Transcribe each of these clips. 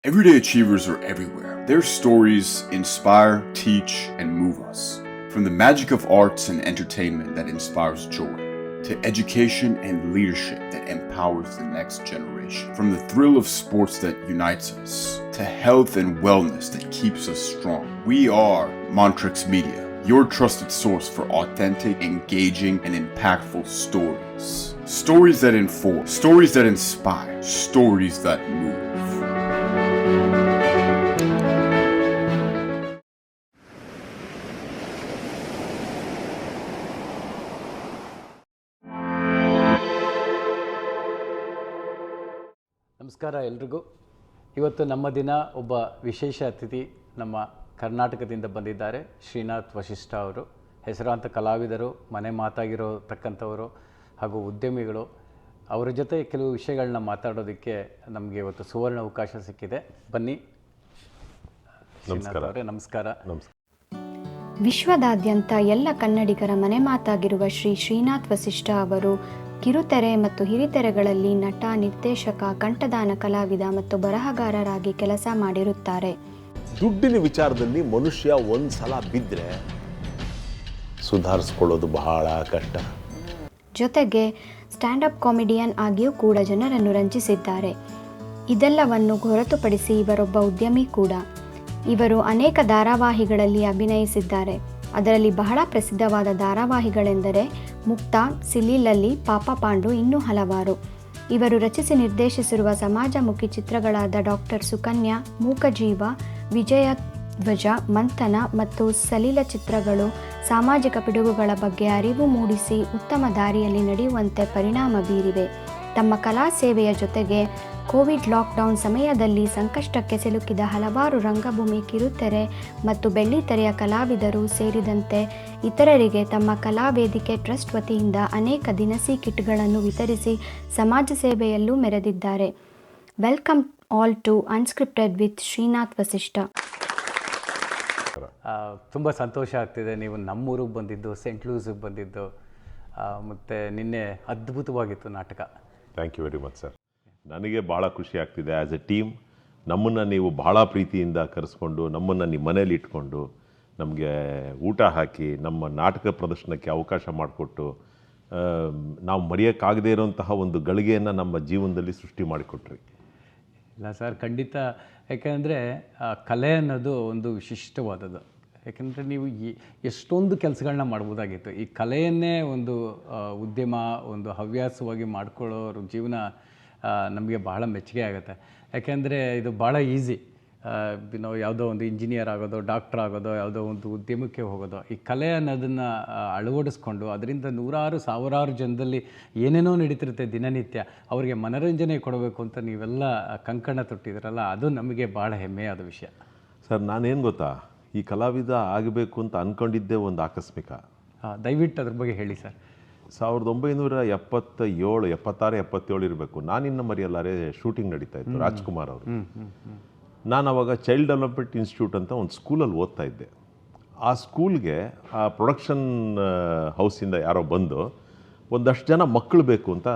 Everyday achievers are everywhere. Their stories inspire, teach, and move us. From the magic of arts and entertainment that inspires joy, to education and leadership that empowers the next generation. From the thrill of sports that unites us, to health and wellness that keeps us strong. We are Montrix Media, your trusted source for authentic, engaging, and impactful stories. Stories that inform, stories that inspire, stories that move. ನಮಸ್ಕಾರ ಎಲ್ರಿಗೂ. ಇವತ್ತು ನಮ್ಮ ದಿನ ಒಬ್ಬ ವಿಶೇಷ ಅತಿಥಿ ನಮ್ಮ ಕರ್ನಾಟಕದಿಂದ ಬಂದಿದ್ದಾರೆ. ಶ್ರೀನಾಥ್ ವಶಿಷ್ಠ ಅವರು ಹೆಸರಾಂತ ಕಲಾವಿದರು, ಮನೆ ಮಾತಾಗಿರತಕ್ಕಂಥವರು ಹಾಗೂ ಉದ್ಯಮಿಗಳು. ಅವರ ಜೊತೆ ಕೆಲವು ವಿಷಯಗಳನ್ನ ಮಾತಾಡೋದಕ್ಕೆ ನಮಗೆ ಇವತ್ತು ಸುವರ್ಣ ಅವಕಾಶ ಸಿಕ್ಕಿದೆ. ಬನ್ನಿ ಶ್ರೀನಾಥ್ ಅವರೇ, ನಮಸ್ಕಾರ. ವಿಶ್ವದಾದ್ಯಂತ ಎಲ್ಲ ಕನ್ನಡಿಗರ ಮನೆ ಮಾತಾಗಿರುವ ಶ್ರೀನಾಥ್ ವಶಿಷ್ಠ ಅವರು ಕಿರುತೆರೆ ಮತ್ತು ಹಿರಿತೆರೆಗಳಲ್ಲಿ ನಟ, ನಿರ್ದೇಶಕ, ಕಂಠದಾನ ಕಲಾವಿದ ಮತ್ತು ಬರಹಗಾರರಾಗಿ ಕೆಲಸ ಮಾಡಿರುತ್ತಾರೆ. ದುಡ್ಡಿನ ವಿಚಾರದಲ್ಲಿ ಮನುಷ್ಯ ಒಂದು ಸಲ ಬಿದ್ದರೆ ಸುಧಾರಿಸ್ಕೊಳ್ಳೋದು ಬಹಳ ಕಷ್ಟ. ಜೊತೆಗೆ ಸ್ಟ್ಯಾಂಡಪ್ ಕಾಮಿಡಿಯನ್ ಆಗಿಯೂ ಕೂಡ ಜನರನ್ನು ರಂಜಿಸಿದ್ದಾರೆ. ಇದೆಲ್ಲವನ್ನು ಹೊರತುಪಡಿಸಿ ಇವರೊಬ್ಬ ಉದ್ಯಮಿ ಕೂಡ. ಇವರು ಅನೇಕ ಧಾರಾವಾಹಿಗಳಲ್ಲಿ ಅಭಿನಯಿಸಿದ್ದಾರೆ. ಅದರಲ್ಲಿ ಬಹಳ ಪ್ರಸಿದ್ಧವಾದ ಧಾರಾವಾಹಿಗಳೆಂದರೆ ಮುಕ್ತ, ಸಿಲಿಲಲ್ಲಿ, ಪಾಪ ಪಾಂಡು, ಇನ್ನೂ ಹಲವಾರು. ಇವರು ರಚಿಸಿ ನಿರ್ದೇಶಿಸಿರುವ ಸಮಾಜಮುಖಿ ಚಿತ್ರಗಳಾದ ಡಾಕ್ಟರ್ ಸುಕನ್ಯಾ, ಮೂಕಜೀವ, ವಿಜಯಧ್ವಜ, ಮಂಥನ ಮತ್ತು ಸಲಿಲ ಚಿತ್ರಗಳು ಸಾಮಾಜಿಕ ಪಿಡುಗುಗಳ ಬಗ್ಗೆ ಅರಿವು ಮೂಡಿಸಿ ಉತ್ತಮ ದಾರಿಯಲ್ಲಿ ನಡೆಯುವಂತೆ ಪರಿಣಾಮ ಬೀರಿವೆ. ತಮ್ಮ ಕಲಾ ಸೇವೆಯ ಜೊತೆಗೆ ಕೋವಿಡ್ ಲಾಕ್ಡೌನ್ ಸಮಯದಲ್ಲಿ ಸಂಕಷ್ಟಕ್ಕೆ ಸಿಲುಕಿದ ಹಲವಾರು ರಂಗಭೂಮಿ, ಕಿರುತೆರೆ ಮತ್ತು ಬೆಳ್ಳಿತೆರೆಯ ಕಲಾವಿದರು ಸೇರಿದಂತೆ ಇತರರಿಗೆ ತಮ್ಮ ಕಲಾ ವೇದಿಕೆ ಟ್ರಸ್ಟ್ ವತಿಯಿಂದ ಅನೇಕ ದಿನಸಿ ಕಿಟ್ಗಳನ್ನು ವಿತರಿಸಿ ಸಮಾಜ ಸೇವೆಯಲ್ಲೂ ಮೆರೆದಿದ್ದಾರೆ. Welcome all to unscripted with Srinath Vasishta. ತುಂಬ ಸಂತೋಷ ಆಗ್ತಿದೆ ನೀವು ನಮ್ಮೂರಿಗೆ ಬಂದಿದ್ದು, ಸೆಂಟ್ ಲೂಸಿಗೆ ಬಂದಿದ್ದು, ಮತ್ತು ನಿನ್ನೆ ಅದ್ಭುತವಾಗಿತ್ತು ನಾಟಕ. Thank you very much sir. ನನಗೆ ಭಾಳ ಖುಷಿ ಆಗ್ತಿದೆ. ಆ್ಯಸ್ ಎ ಟೀಮ್ ನಮ್ಮನ್ನು ನೀವು ಭಾಳ ಪ್ರೀತಿಯಿಂದ ಕರೆಸ್ಕೊಂಡು, ನಮ್ಮನ್ನು ನಿಮ್ಮ ಮನೇಲಿ ಇಟ್ಕೊಂಡು, ನಮಗೆ ಊಟ ಹಾಕಿ, ನಮ್ಮ ನಾಟಕ ಪ್ರದರ್ಶನಕ್ಕೆ ಅವಕಾಶ ಮಾಡಿಕೊಟ್ಟು, ನಾವು ಮರೆಯೋಕ್ಕಾಗದೇ ಇರೋಂತಹ ಒಂದು ಗಳಿಗೆಯನ್ನು ನಮ್ಮ ಜೀವನದಲ್ಲಿ ಸೃಷ್ಟಿ ಮಾಡಿಕೊಟ್ರಿ. ಇಲ್ಲ ಸರ್, ಖಂಡಿತ. ಯಾಕೆಂದರೆ ಕಲೆ ಅನ್ನೋದು ಒಂದು ವಿಶಿಷ್ಟವಾದದ್ದು. ಯಾಕೆಂದರೆ ನೀವು ಎಷ್ಟೊಂದು ಕೆಲಸಗಳನ್ನ ಮಾಡ್ಬೋದಾಗಿತ್ತು. ಈ ಕಲೆಯನ್ನೇ ಒಂದು ಉದ್ಯಮ, ಒಂದು ಹವ್ಯಾಸವಾಗಿ ಮಾಡ್ಕೊಳ್ಳೋರ ಜೀವನ ನಮಗೆ ಬಹಳ ಮೆಚ್ಚುಗೆ ಆಗುತ್ತೆ. ಯಾಕೆಂದರೆ ಇದು ಭಾಳ ಈಸಿ. ನಾವು ಯಾವುದೋ ಒಂದು ಇಂಜಿನಿಯರ್ ಆಗೋದು, ಡಾಕ್ಟ್ರ್ ಆಗೋದು, ಯಾವುದೋ ಒಂದು ಉದ್ಯಮಕ್ಕೆ ಹೋಗೋದು. ಈ ಕಲೆ ಅನ್ನೋದನ್ನು ಅಳವಡಿಸ್ಕೊಂಡು ಅದರಿಂದ ನೂರಾರು ಸಾವಿರಾರು ಜನದಲ್ಲಿ ಏನೇನೋ ನಡೀತಿರುತ್ತೆ ದಿನನಿತ್ಯ. ಅವರಿಗೆ ಮನೋರಂಜನೆ ಕೊಡಬೇಕು ಅಂತ ನೀವೆಲ್ಲ ಕಂಕಣ ತೊಟ್ಟಿದ್ದೀರಲ್ಲ, ಅದು ನಮಗೆ ಭಾಳ ಹೆಮ್ಮೆಯಾದ ವಿಷಯ. ಸರ್, ನಾನೇನು ಗೊತ್ತಾ, ಈ ಕಲಾವಿದ ಆಗಬೇಕು ಅಂತ ಅಂದ್ಕೊಂಡಿದ್ದೇ ಒಂದು ಆಕಸ್ಮಿಕ. ದಯವಿಟ್ಟು ಅದ್ರ ಬಗ್ಗೆ ಹೇಳಿ ಸರ್. 1977, 76, 77 ಇರಬೇಕು. ನಾನಿನ್ನು ಮರೆಯಲ್ಲಾರೆ ಶೂಟಿಂಗ್ ನಡೀತಾ ಇತ್ತು, ರಾಜ್ಕುಮಾರ್ ಅವರು. ನಾನು ಅವಾಗ ಚೈಲ್ಡ್ ಡೆವಲಪ್ಮೆಂಟ್ ಇನ್ಸ್ಟಿಟ್ಯೂಟ್ ಅಂತ ಒಂದು ಸ್ಕೂಲಲ್ಲಿ ಓದ್ತಾ ಇದ್ದೆ. ಆ ಸ್ಕೂಲ್ಗೆ ಆ ಪ್ರೊಡಕ್ಷನ್ ಹೌಸಿಂದ ಯಾರೋ ಬಂದು ಒಂದಷ್ಟು ಜನ ಮಕ್ಕಳು ಬೇಕು ಅಂತ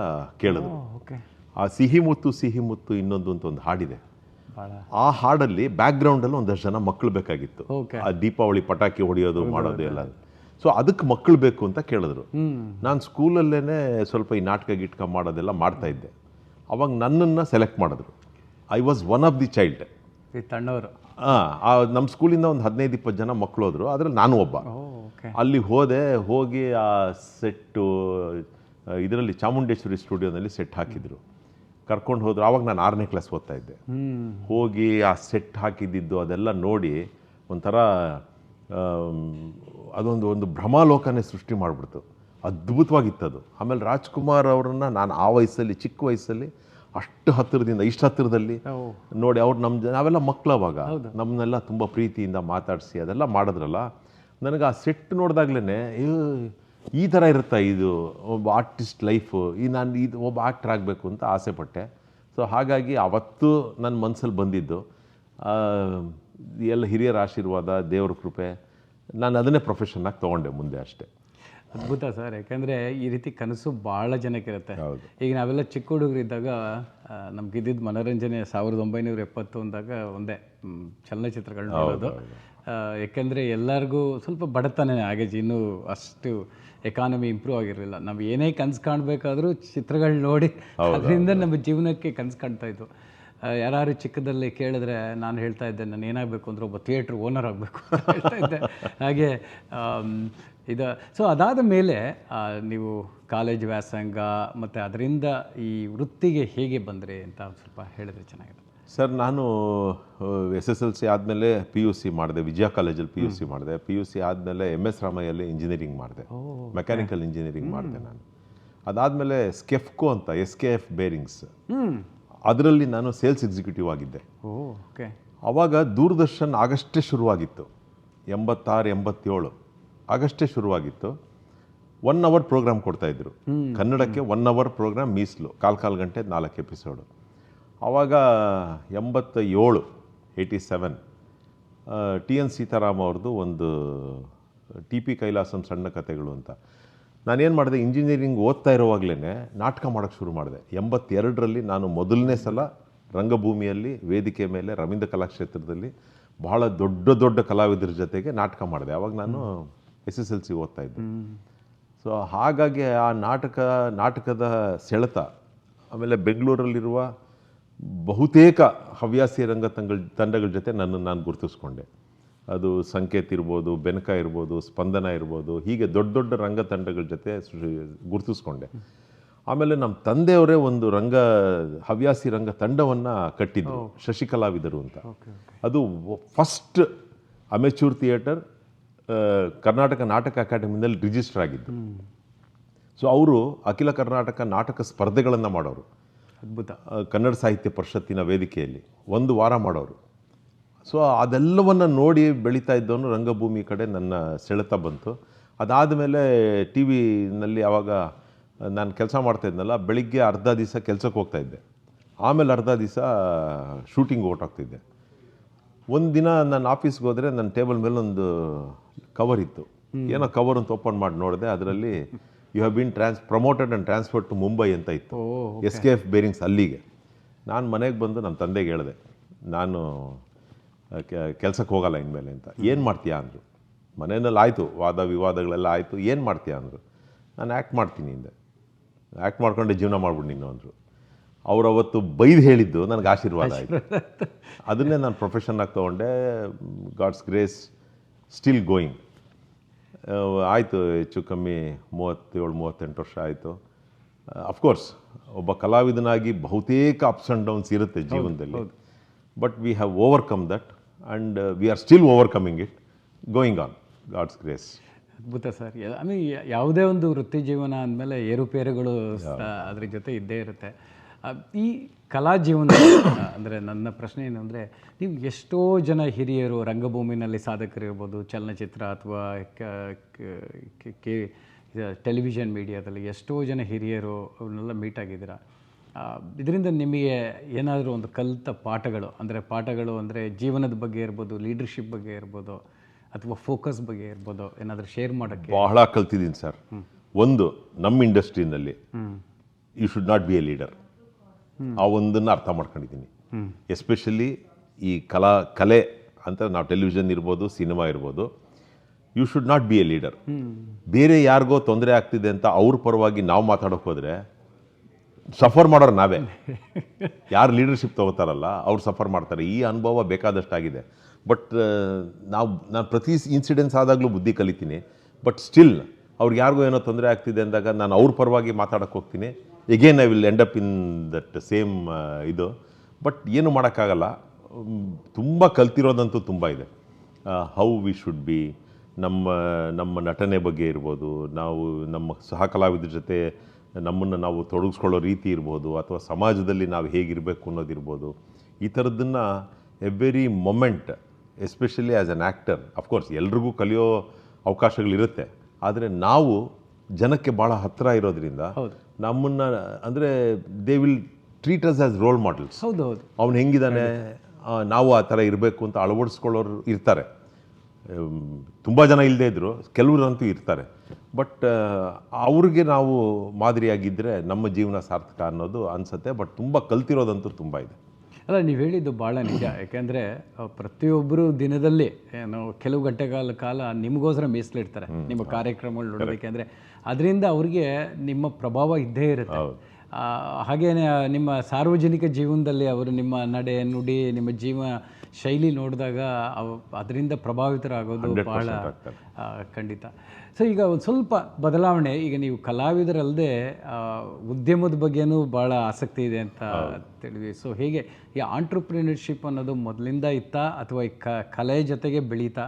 ಕೇಳಿದ್ರು. ಆ ಸಿಹಿ ಮುತ್ತು ಇನ್ನೊಂದು ಅಂತ ಒಂದು ಹಾಡಿದೆ. ಆ ಹಾಡಲ್ಲಿ ಬ್ಯಾಕ್ಗ್ರೌಂಡಲ್ಲಿ ಒಂದಷ್ಟು ಜನ ಮಕ್ಕಳು ಬೇಕಾಗಿತ್ತು. ಆ ದೀಪಾವಳಿ ಪಟಾಕಿ ಹೊಡೆಯೋದು ಮಾಡೋದು ಎಲ್ಲ. ಸೊ ಅದಕ್ಕೆ ಮಕ್ಕಳು ಬೇಕು ಅಂತ ಕೇಳಿದ್ರು. ನಾನು ಸ್ಕೂಲಲ್ಲೇ ಸ್ವಲ್ಪ ಈ ನಾಟಕ ಮಾಡೋದೆಲ್ಲ ಮಾಡ್ತಾ ಇದ್ದೆ. ಅವಾಗ ನನ್ನನ್ನು ಸೆಲೆಕ್ಟ್ ಮಾಡಿದ್ರು. I was one of the child. ತಣ್ಣವರು ನಮ್ಮ ಸ್ಕೂಲಿಂದ ಒಂದು 15-20 ಜನ ಮಕ್ಕಳು ಹೋದರು, ಅದರಲ್ಲಿ ನಾನು ಒಬ್ಬ. ಅಲ್ಲಿ ಹೋಗಿ ಆ ಸೆಟ್ಟು ಇದರಲ್ಲಿ ಚಾಮುಂಡೇಶ್ವರಿ ಸ್ಟುಡಿಯೋನಲ್ಲಿ ಸೆಟ್ ಹಾಕಿದ್ರು. ಕರ್ಕೊಂಡು ಹೋದ್ರು. ಆವಾಗ ನಾನು 6ನೇ ಕ್ಲಾಸ್ ಓದ್ತಾ ಇದ್ದೆ. ಹೋಗಿ ಆ ಸೆಟ್ ಹಾಕಿದ್ದಿದ್ದು ಅದೆಲ್ಲ ನೋಡಿ ಒಂಥರ ಒಂದು ಭ್ರಮಾಲೋಕನೇ ಸೃಷ್ಟಿ ಮಾಡಿಬಿಡ್ತು. ಅದ್ಭುತವಾಗಿತ್ತದು. ಆಮೇಲೆ ರಾಜ್ಕುಮಾರ್ ಅವರನ್ನು ನಾನು ಆ ವಯಸ್ಸಲ್ಲಿ, ಚಿಕ್ಕ ವಯಸ್ಸಲ್ಲಿ ಅಷ್ಟು ಹತ್ತಿರದಿಂದ, ಇಷ್ಟು ಹತ್ತಿರದಲ್ಲಿ ನೋಡಿ, ಅವ್ರು ನಾವೆಲ್ಲ ಮಕ್ಕಳು ಅವಾಗ, ನಮ್ಮನ್ನೆಲ್ಲ ತುಂಬ ಪ್ರೀತಿಯಿಂದ ಮಾತಾಡಿಸಿ ಅದೆಲ್ಲ ಮಾಡಿದ್ರಲ್ಲ. ನನಗೆ ಆ ಸೆಟ್ ನೋಡಿದಾಗ್ಲೇ ಈ ಥರ ಇರುತ್ತಾ ಇದು ಒಬ್ಬ ಆರ್ಟಿಸ್ಟ್ ಲೈಫು, ನಾನು ಒಬ್ಬ ಆ್ಯಕ್ಟ್ರ್ ಆಗಬೇಕು ಅಂತ ಆಸೆ ಪಟ್ಟೆ. ಸೊ ಹಾಗಾಗಿ ಅವತ್ತು ನನ್ನ ಮನಸ್ಸಲ್ಲಿ ಬಂದಿದ್ದು ಎಲ್ಲ ಹಿರಿಯರ ಆಶೀರ್ವಾದ, ದೇವ್ರ ಕೃಪೆ, ನಾನು ಅದನ್ನೇ ಪ್ರೊಫೆಷನ್ನಾಗಿ ತೊಗೊಂಡೆ ಮುಂದೆ ಅಷ್ಟೇ. ಅದ್ಭುತ ಸರ್. ಯಾಕಂದರೆ ಈ ರೀತಿ ಕನಸು ಭಾಳ ಜನಕ್ಕಿರುತ್ತೆ. ಹೌದು. ಈಗ ನಾವೆಲ್ಲ ಚಿಕ್ಕ ಹುಡುಗರಿದ್ದಾಗ ನಮ್ಗಿದ್ದಿದ್ದು ಮನೋರಂಜನೆ 1970 ಅಂದಾಗ ಒಂದೇ ಚಲನಚಿತ್ರಗಳು ನೋಡೋದು. ಯಾಕೆಂದರೆ ಎಲ್ಲರಿಗೂ ಸ್ವಲ್ಪ ಬಡತನ ಆಗೇಜ್, ಇನ್ನೂ ಅಷ್ಟು ಎಕಾನಮಿ ಇಂಪ್ರೂವ್ ಆಗಿರಲಿಲ್ಲ. ನಾವು ಏನೇ ಕನಸು ಕಾಣಬೇಕಾದ್ರೂ ಚಿತ್ರಗಳು ನೋಡಿ ಅದರಿಂದ ನಮ್ಮ ಜೀವನಕ್ಕೆ ಕನಸು ಕಾಣ್ತಾ ಇದ್ವು. ಯಾರು ಚಿಕ್ಕದಲ್ಲಿ ಕೇಳಿದ್ರೆ ನಾನು ಹೇಳ್ತಾ ಇದ್ದೆ, ನಾನು ಏನಾಗಬೇಕು ಅಂದರೆ ಒಬ್ಬ ಥಿಯೇಟ್ರ್ ಓನರ್ ಆಗಬೇಕು ಅಂತ ಹೇಳ್ತಾ ಇದ್ದೆ. ಹಾಗೆ ಇದು ಸೊ ಅದಾದ ಮೇಲೆ ನೀವು ಕಾಲೇಜ್ ವ್ಯಾಸಂಗ ಮತ್ತು ಅದರಿಂದ ಈ ವೃತ್ತಿಗೆ ಹೇಗೆ ಬಂದರೆ ಅಂತ ಸ್ವಲ್ಪ ಹೇಳಿದ್ರೆ ಚೆನ್ನಾಗಿದೆ ಸರ್. ನಾನು SSLC ಆದಮೇಲೆ PUC ಮಾಡಿದೆ, ವಿಜಯ ಕಾಲೇಜಲ್ಲಿ PUC ಮಾಡಿದೆ. PUC ಆದಮೇಲೆ MS ರಾಮಯ್ಯಲ್ಲಿ ಇಂಜಿನಿಯರಿಂಗ್ ಮಾಡಿದೆ, ಮೆಕ್ಯಾನಿಕಲ್ ಇಂಜಿನಿಯರಿಂಗ್ ಮಾಡಿದೆ ನಾನು. ಅದಾದಮೇಲೆ ಸ್ಕೆಫ್ಕೋ ಅಂತ SKF ಬೇರಿಂಗ್ಸ್, ಅದರಲ್ಲಿ ನಾನು ಸೇಲ್ಸ್ ಎಕ್ಸಿಕ್ಯೂಟಿವ್ ಆಗಿದ್ದೆ. ಓಕೆ. ಆವಾಗ ದೂರದರ್ಶನ್ ಆಗಷ್ಟೇ ಶುರುವಾಗಿತ್ತು, 86-87 ಆಗಷ್ಟೇ ಶುರುವಾಗಿತ್ತು. 1 hour ಪ್ರೋಗ್ರಾಮ್ ಕೊಡ್ತಾಯಿದ್ರು ಕನ್ನಡಕ್ಕೆ. 1 hour ಪ್ರೋಗ್ರಾಮ್ ಮೀಸಲು, ಕಾಲು ಗಂಟೆ 4 ಎಪಿಸೋಡು. ಆವಾಗ 87 TN ಸೀತಾರಾಮ್ ಅವ್ರದ್ದು ಒಂದು TP ಕೈಲಾಸಂ ಸಣ್ಣ ಕಥೆಗಳು ಅಂತ. ನಾನೇನು ಮಾಡಿದೆ, ಇಂಜಿನಿಯರಿಂಗ್ ಓದ್ತಾ ಇರೋವಾಗಲೇ ನಾಟಕ ಮಾಡೋಕ್ಕೆ ಶುರು ಮಾಡಿದೆ. 82ರಲ್ಲಿ ನಾನು ಮೊದಲನೇ ಸಲ ರಂಗಭೂಮಿಯಲ್ಲಿ ವೇದಿಕೆ ಮೇಲೆ ರವೀಂದ್ರ ಕಲಾಕ್ಷೇತ್ರದಲ್ಲಿ ಬಹಳ ದೊಡ್ಡ ಕಲಾವಿದರ ಜೊತೆಗೆ ನಾಟಕ ಮಾಡಿದೆ. ಆವಾಗ ನಾನು SSLC ಓದ್ತಾ ಇದ್ದೆ. ಸೊ ಹಾಗಾಗಿ ಆ ನಾಟಕದ ಸೆಳೆತ, ಆಮೇಲೆ ಬೆಂಗಳೂರಲ್ಲಿರುವ ಬಹುತೇಕ ಹವ್ಯಾಸಿ ತಂಡಗಳ ಜೊತೆ ನಾನು ಗುರುತಿಸ್ಕೊಂಡೆ. ಅದು ಸಂಕೇತ್ ಇರ್ಬೋದು, ಬೆನಕ ಇರ್ಬೋದು, ಸ್ಪಂದನ ಇರ್ಬೋದು, ಹೀಗೆ ದೊಡ್ಡ ರಂಗ ತಂಡಗಳ ಜೊತೆ ಗುರುತಿಸ್ಕೊಂಡೆ. ಆಮೇಲೆ ನಮ್ಮ ತಂದೆಯವರೇ ಒಂದು ಹವ್ಯಾಸಿ ರಂಗ ತಂಡವನ್ನು ಕಟ್ಟಿದ್ರು, ಶಶಿಕಲಾವಿದರು ಅಂತ. ಅದು ಫಸ್ಟ್ ಅಮೆಚೂರ್ ಥಿಯೇಟರ್ ಕರ್ನಾಟಕ ನಾಟಕ ಅಕಾಡೆಮಿನಲ್ಲಿ ರಿಜಿಸ್ಟರ್ ಆಗಿದ್ದು. ಸೊ ಅವರು ಅಖಿಲ ಕರ್ನಾಟಕ ನಾಟಕ ಸ್ಪರ್ಧೆಗಳನ್ನು ಮಾಡೋರು. ಅದ್ಭುತ. ಕನ್ನಡ ಸಾಹಿತ್ಯ ಪರಿಷತ್ತಿನ ವೇದಿಕೆಯಲ್ಲಿ 1 ವಾರ ಮಾಡೋರು. ಸೊ ಅದೆಲ್ಲವನ್ನು ನೋಡಿ ಬೆಳೀತಾ ಇದ್ದವನು ರಂಗಭೂಮಿ ಕಡೆ ನನ್ನ ಸೆಳೆತ ಬಂತು. ಅದಾದಮೇಲೆ TV-ನಲ್ಲಿ ಆವಾಗ ನಾನು ಕೆಲಸ ಮಾಡ್ತಾಯಿದ್ನಲ್ಲ, ಬೆಳಿಗ್ಗೆ ಅರ್ಧ ದಿವಸ ಕೆಲಸಕ್ಕೆ ಹೋಗ್ತಾಯಿದ್ದೆ, ಆಮೇಲೆ ಅರ್ಧ ದಿವಸ ಶೂಟಿಂಗ್ ಹೊರಟೋಗ್ತಿದ್ದೆ. ಒಂದು ದಿನ ನಾನು ಆಫೀಸ್ಗೆ ಹೋದರೆ ನನ್ನ ಟೇಬಲ್ ಮೇಲೆ ಒಂದು ಕವರ್ ಇತ್ತು. ಏನೋ ಕವರ್ ಅಂತ ಓಪನ್ ಮಾಡಿ ನೋಡಿದೆ, ಅದರಲ್ಲಿ you have been promoted and transferred to Mumbai ಅಂತ ಇತ್ತು. SKF ಬೇರಿಂಗ್ಸ್ ಅಲ್ಲಿಗೆ. ನಾನು ಮನೆಗೆ ಬಂದು ನಮ್ಮ ತಂದೆಗೆ ಹೇಳಿದೆ, ನಾನು ಕೆಲಸಕ್ಕೆ ಹೋಗಲ್ಲ ಇನ್ಮೇಲೆ ಅಂತ. ಏನು ಮಾಡ್ತೀಯಾ ಅಂದರು. ಮನೆಯಲ್ಲಿ ಆಯಿತು, ವಾದ ವಿವಾದಗಳೆಲ್ಲ ಆಯಿತು. ಏನು ಮಾಡ್ತೀಯಾ ಅಂದರು. ನಾನು ಆ್ಯಕ್ಟ್ ಮಾಡ್ತೀನಿ ಹಿಂದೆ, ಆ್ಯಕ್ಟ್ ಮಾಡ್ಕೊಂಡೆ ಜೀವನ ಮಾಡ್ಬಿಡು ನೀನು ಅಂದರು. ಅವ್ರು ಅವತ್ತು ಬೈದು ಹೇಳಿದ್ದು ನನಗೆ ಆಶೀರ್ವಾದ ಆಯಿತು. ಅದನ್ನೇ ನಾನು ಪ್ರೊಫೆಷನ್ನಾಗಿ ತೊಗೊಂಡೆ. God's grace, still going. ಆಯಿತು, ಹೆಚ್ಚು ಕಮ್ಮಿ 37-38 ವರ್ಷ ಆಯಿತು. ಅಫ್ಕೋರ್ಸ್ ಒಬ್ಬ ಕಲಾವಿದನಾಗಿ ಬಹುತೇಕ ಅಪ್ಸ್ ಆ್ಯಂಡ್ ಡೌನ್ಸ್ ಇರುತ್ತೆ ಜೀವನದಲ್ಲಿ. But we have overcome that and we are still overcoming it, going on, God's grace. ಅದ್ಭುತ ಸರ್. ಯಾವುದೇ ಒಂದು ವೃತ್ತಿ ಜೀವನ ಅಂದಮೇಲೆ ಏರುಪೇರುಗಳು ಅದ್ರ ಜೊತೆ ಇದ್ದೇ ಇರುತ್ತೆ. ಈ ಕಲಾ ಜೀವನ ಅಂದರೆ ನನ್ನ ಪ್ರಶ್ನೆ ಏನು ಅಂದರೆ, ನೀವು ಎಷ್ಟೋ ಜನ ಹಿರಿಯರು ರಂಗಭೂಮಿನಲ್ಲಿ ಸಾಧಕರಿರ್ಬೋದು, ಚಲನಚಿತ್ರ ಅಥವಾ ಟೆಲಿವಿಷನ್ ಮೀಡಿಯಾದಲ್ಲಿ ಎಷ್ಟೋ ಜನ ಹಿರಿಯರು ಅವನ್ನೆಲ್ಲ ಮೀಟ್ ಆಗಿದ್ದೀರಾ. ಇದರಿಂದ ನಿಮಗೆ ಏನಾದರೂ ಒಂದು ಕಲಿತ ಪಾಠಗಳು ಅಂದರೆ ಜೀವನದ ಬಗ್ಗೆ ಇರ್ಬೋದು, ಲೀಡರ್ಶಿಪ್ ಬಗ್ಗೆ ಇರ್ಬೋದು, ಅಥವಾ ಫೋಕಸ್ ಬಗ್ಗೆ ಇರ್ಬೋದು, ಏನಾದರೂ ಶೇರ್ ಮಾಡೋಕ್ಕೆ? ಬಹಳ ಕಲ್ತಿದ್ದೀನಿ ಸರ್. ಒಂದು, ನಮ್ಮ ಇಂಡಸ್ಟ್ರಿನಲ್ಲಿ you should not be a leader. ಆ ಒಂದನ್ನು ಅರ್ಥ ಮಾಡ್ಕೊಂಡಿದ್ದೀನಿ. ಎಸ್ಪೆಷಲಿ ಈ ಕಲೆ ಅಂತ ನಾವು ಟೆಲಿವಿಷನ್ ಇರ್ಬೋದು, ಸಿನಿಮಾ ಇರ್ಬೋದು, you should not be a leader. ಬೇರೆ ಯಾರಿಗೋ ತೊಂದರೆ ಆಗ್ತಿದೆ ಅಂತ ಅವ್ರ ಪರವಾಗಿ ನಾವು ಮಾತಾಡೋಕೆ ಹೋದರೆ ಸಫರ್ ಮಾಡೋರು ನಾವೇ. ಯಾರು ಲೀಡರ್ಶಿಪ್ ತೊಗೋತಾರಲ್ಲ ಅವ್ರು ಸಫರ್ ಮಾಡ್ತಾರೆ. ಈ ಅನುಭವ ಬೇಕಾದಷ್ಟಾಗಿದೆ. ಬಟ್ ನಾನು ಪ್ರತಿ ಇನ್ಸಿಡೆನ್ಸ್ ಆದಾಗಲೂ ಬುದ್ಧಿ ಕಲಿತೀನಿ. ಬಟ್ ಸ್ಟಿಲ್ ಅವ್ರಿಗೆ ಯಾರಿಗೂ ಏನೋ ತೊಂದರೆ ಆಗ್ತಿದೆ ಅಂದಾಗ ನಾನು ಅವ್ರ ಪರವಾಗಿ ಮಾತಾಡೋಕ್ಕೆ ಹೋಗ್ತೀನಿ. Again I will end up in that same ಇದು. ಬಟ್ ಏನು ಮಾಡೋಕ್ಕಾಗಲ್ಲ. ತುಂಬ ಕಲ್ತಿರೋದಂತೂ ತುಂಬ ಇದೆ. ಹೌ ವಿ ಶುಡ್ ಬಿ, ನಮ್ಮ ನಟನೆ ಬಗ್ಗೆ ಇರ್ಬೋದು, ನಾವು ನಮ್ಮ ಸಹ ಕಲಾವಿದ್ರ ಜೊತೆ ನಮ್ಮನ್ನು ನಾವು ತೊಡಗಿಸ್ಕೊಳ್ಳೋ ರೀತಿ ಇರ್ಬೋದು, ಅಥವಾ ಸಮಾಜದಲ್ಲಿ ನಾವು ಹೇಗಿರಬೇಕು ಅನ್ನೋದಿರ್ಬೋದು. ಈ ಥರದ್ದನ್ನು every moment, especially as an actor, of course ಎಲ್ರಿಗೂ ಕಲಿಯೋ ಅವಕಾಶಗಳಿರುತ್ತೆ. ಆದರೆ ನಾವು ಜನಕ್ಕೆ ಭಾಳ ಹತ್ತಿರ ಇರೋದ್ರಿಂದ ನಮ್ಮನ್ನು ಅಂದರೆ they will treat us as roll models. ಹೌದು. ಅವ್ನು ಹೆಂಗಿದ್ದಾನೆ, ನಾವು ಆ ಥರ ಇರಬೇಕು ಅಂತ ಅಳವಡಿಸ್ಕೊಳ್ಳೋರು ಇರ್ತಾರೆ. ತುಂಬ ಜನ ಇಲ್ಲದೇ ಇದ್ದರು, ಕೆಲವರಂತೂ ಇರ್ತಾರೆ. ಬಟ್ ಅವ್ರಿಗೆ ನಾವು ಮಾದರಿಯಾಗಿದ್ದರೆ ನಮ್ಮ ಜೀವನ ಸಾರ್ಥಕ ಅನ್ನೋದು ಅನಿಸುತ್ತೆ. ಬಟ್ ತುಂಬ ಕಲ್ತಿರೋದಂತೂ ತುಂಬ ಇದೆ. ಅಲ್ಲ, ನೀವು ಹೇಳಿದ್ದು ಭಾಳ ನಿಜ. ಯಾಕೆಂದರೆ ಪ್ರತಿಯೊಬ್ಬರು ದಿನದಲ್ಲಿ ಏನು ಕೆಲವು ಗಂಟೆಗಳ ಕಾಲ ನಿಮಗೋಸ್ಕರ ಮೀಸಲಿಡ್ತಾರೆ ನಿಮ್ಮ ಕಾರ್ಯಕ್ರಮಗಳು ನೋಡಬೇಕೆಂದರೆ. ಅದರಿಂದ ಅವ್ರಿಗೆ ನಿಮ್ಮ ಪ್ರಭಾವ ಇದ್ದೇ ಇರುತ್ತೆ. ಹಾಗೇನೆ ನಿಮ್ಮ ಸಾರ್ವಜನಿಕ ಜೀವನದಲ್ಲಿ ಅವರು ನಿಮ್ಮ ನಡೆ ನುಡಿ ನಿಮ್ಮ ಜೀವನ ಶೈಲಿ ನೋಡಿದಾಗ ಅದರಿಂದ ಪ್ರಭಾವಿತರಾಗೋದು ಭಾಳ ಖಂಡಿತ. ಸೊ ಈಗ ಒಂದು ಸ್ವಲ್ಪ ಬದಲಾವಣೆ, ಈಗ ನೀವು ಕಲಾವಿದರಲ್ಲದೆ ಉದ್ಯಮದ ಬಗ್ಗೆನೂ ಭಾಳ ಆಸಕ್ತಿ ಇದೆ ಅಂತ ತಿಳಿದ್ವಿ. ಸೊ ಹೇಗೆ ಈ ಆಂಟ್ರಪ್ರಿನರ್ಶಿಪ್ ಅನ್ನೋದು ಮೊದಲಿಂದ ಇತ್ತಾ ಅಥವಾ ಈ ಕಲೆ ಜೊತೆಗೆ ಬೆಳೀತಾ?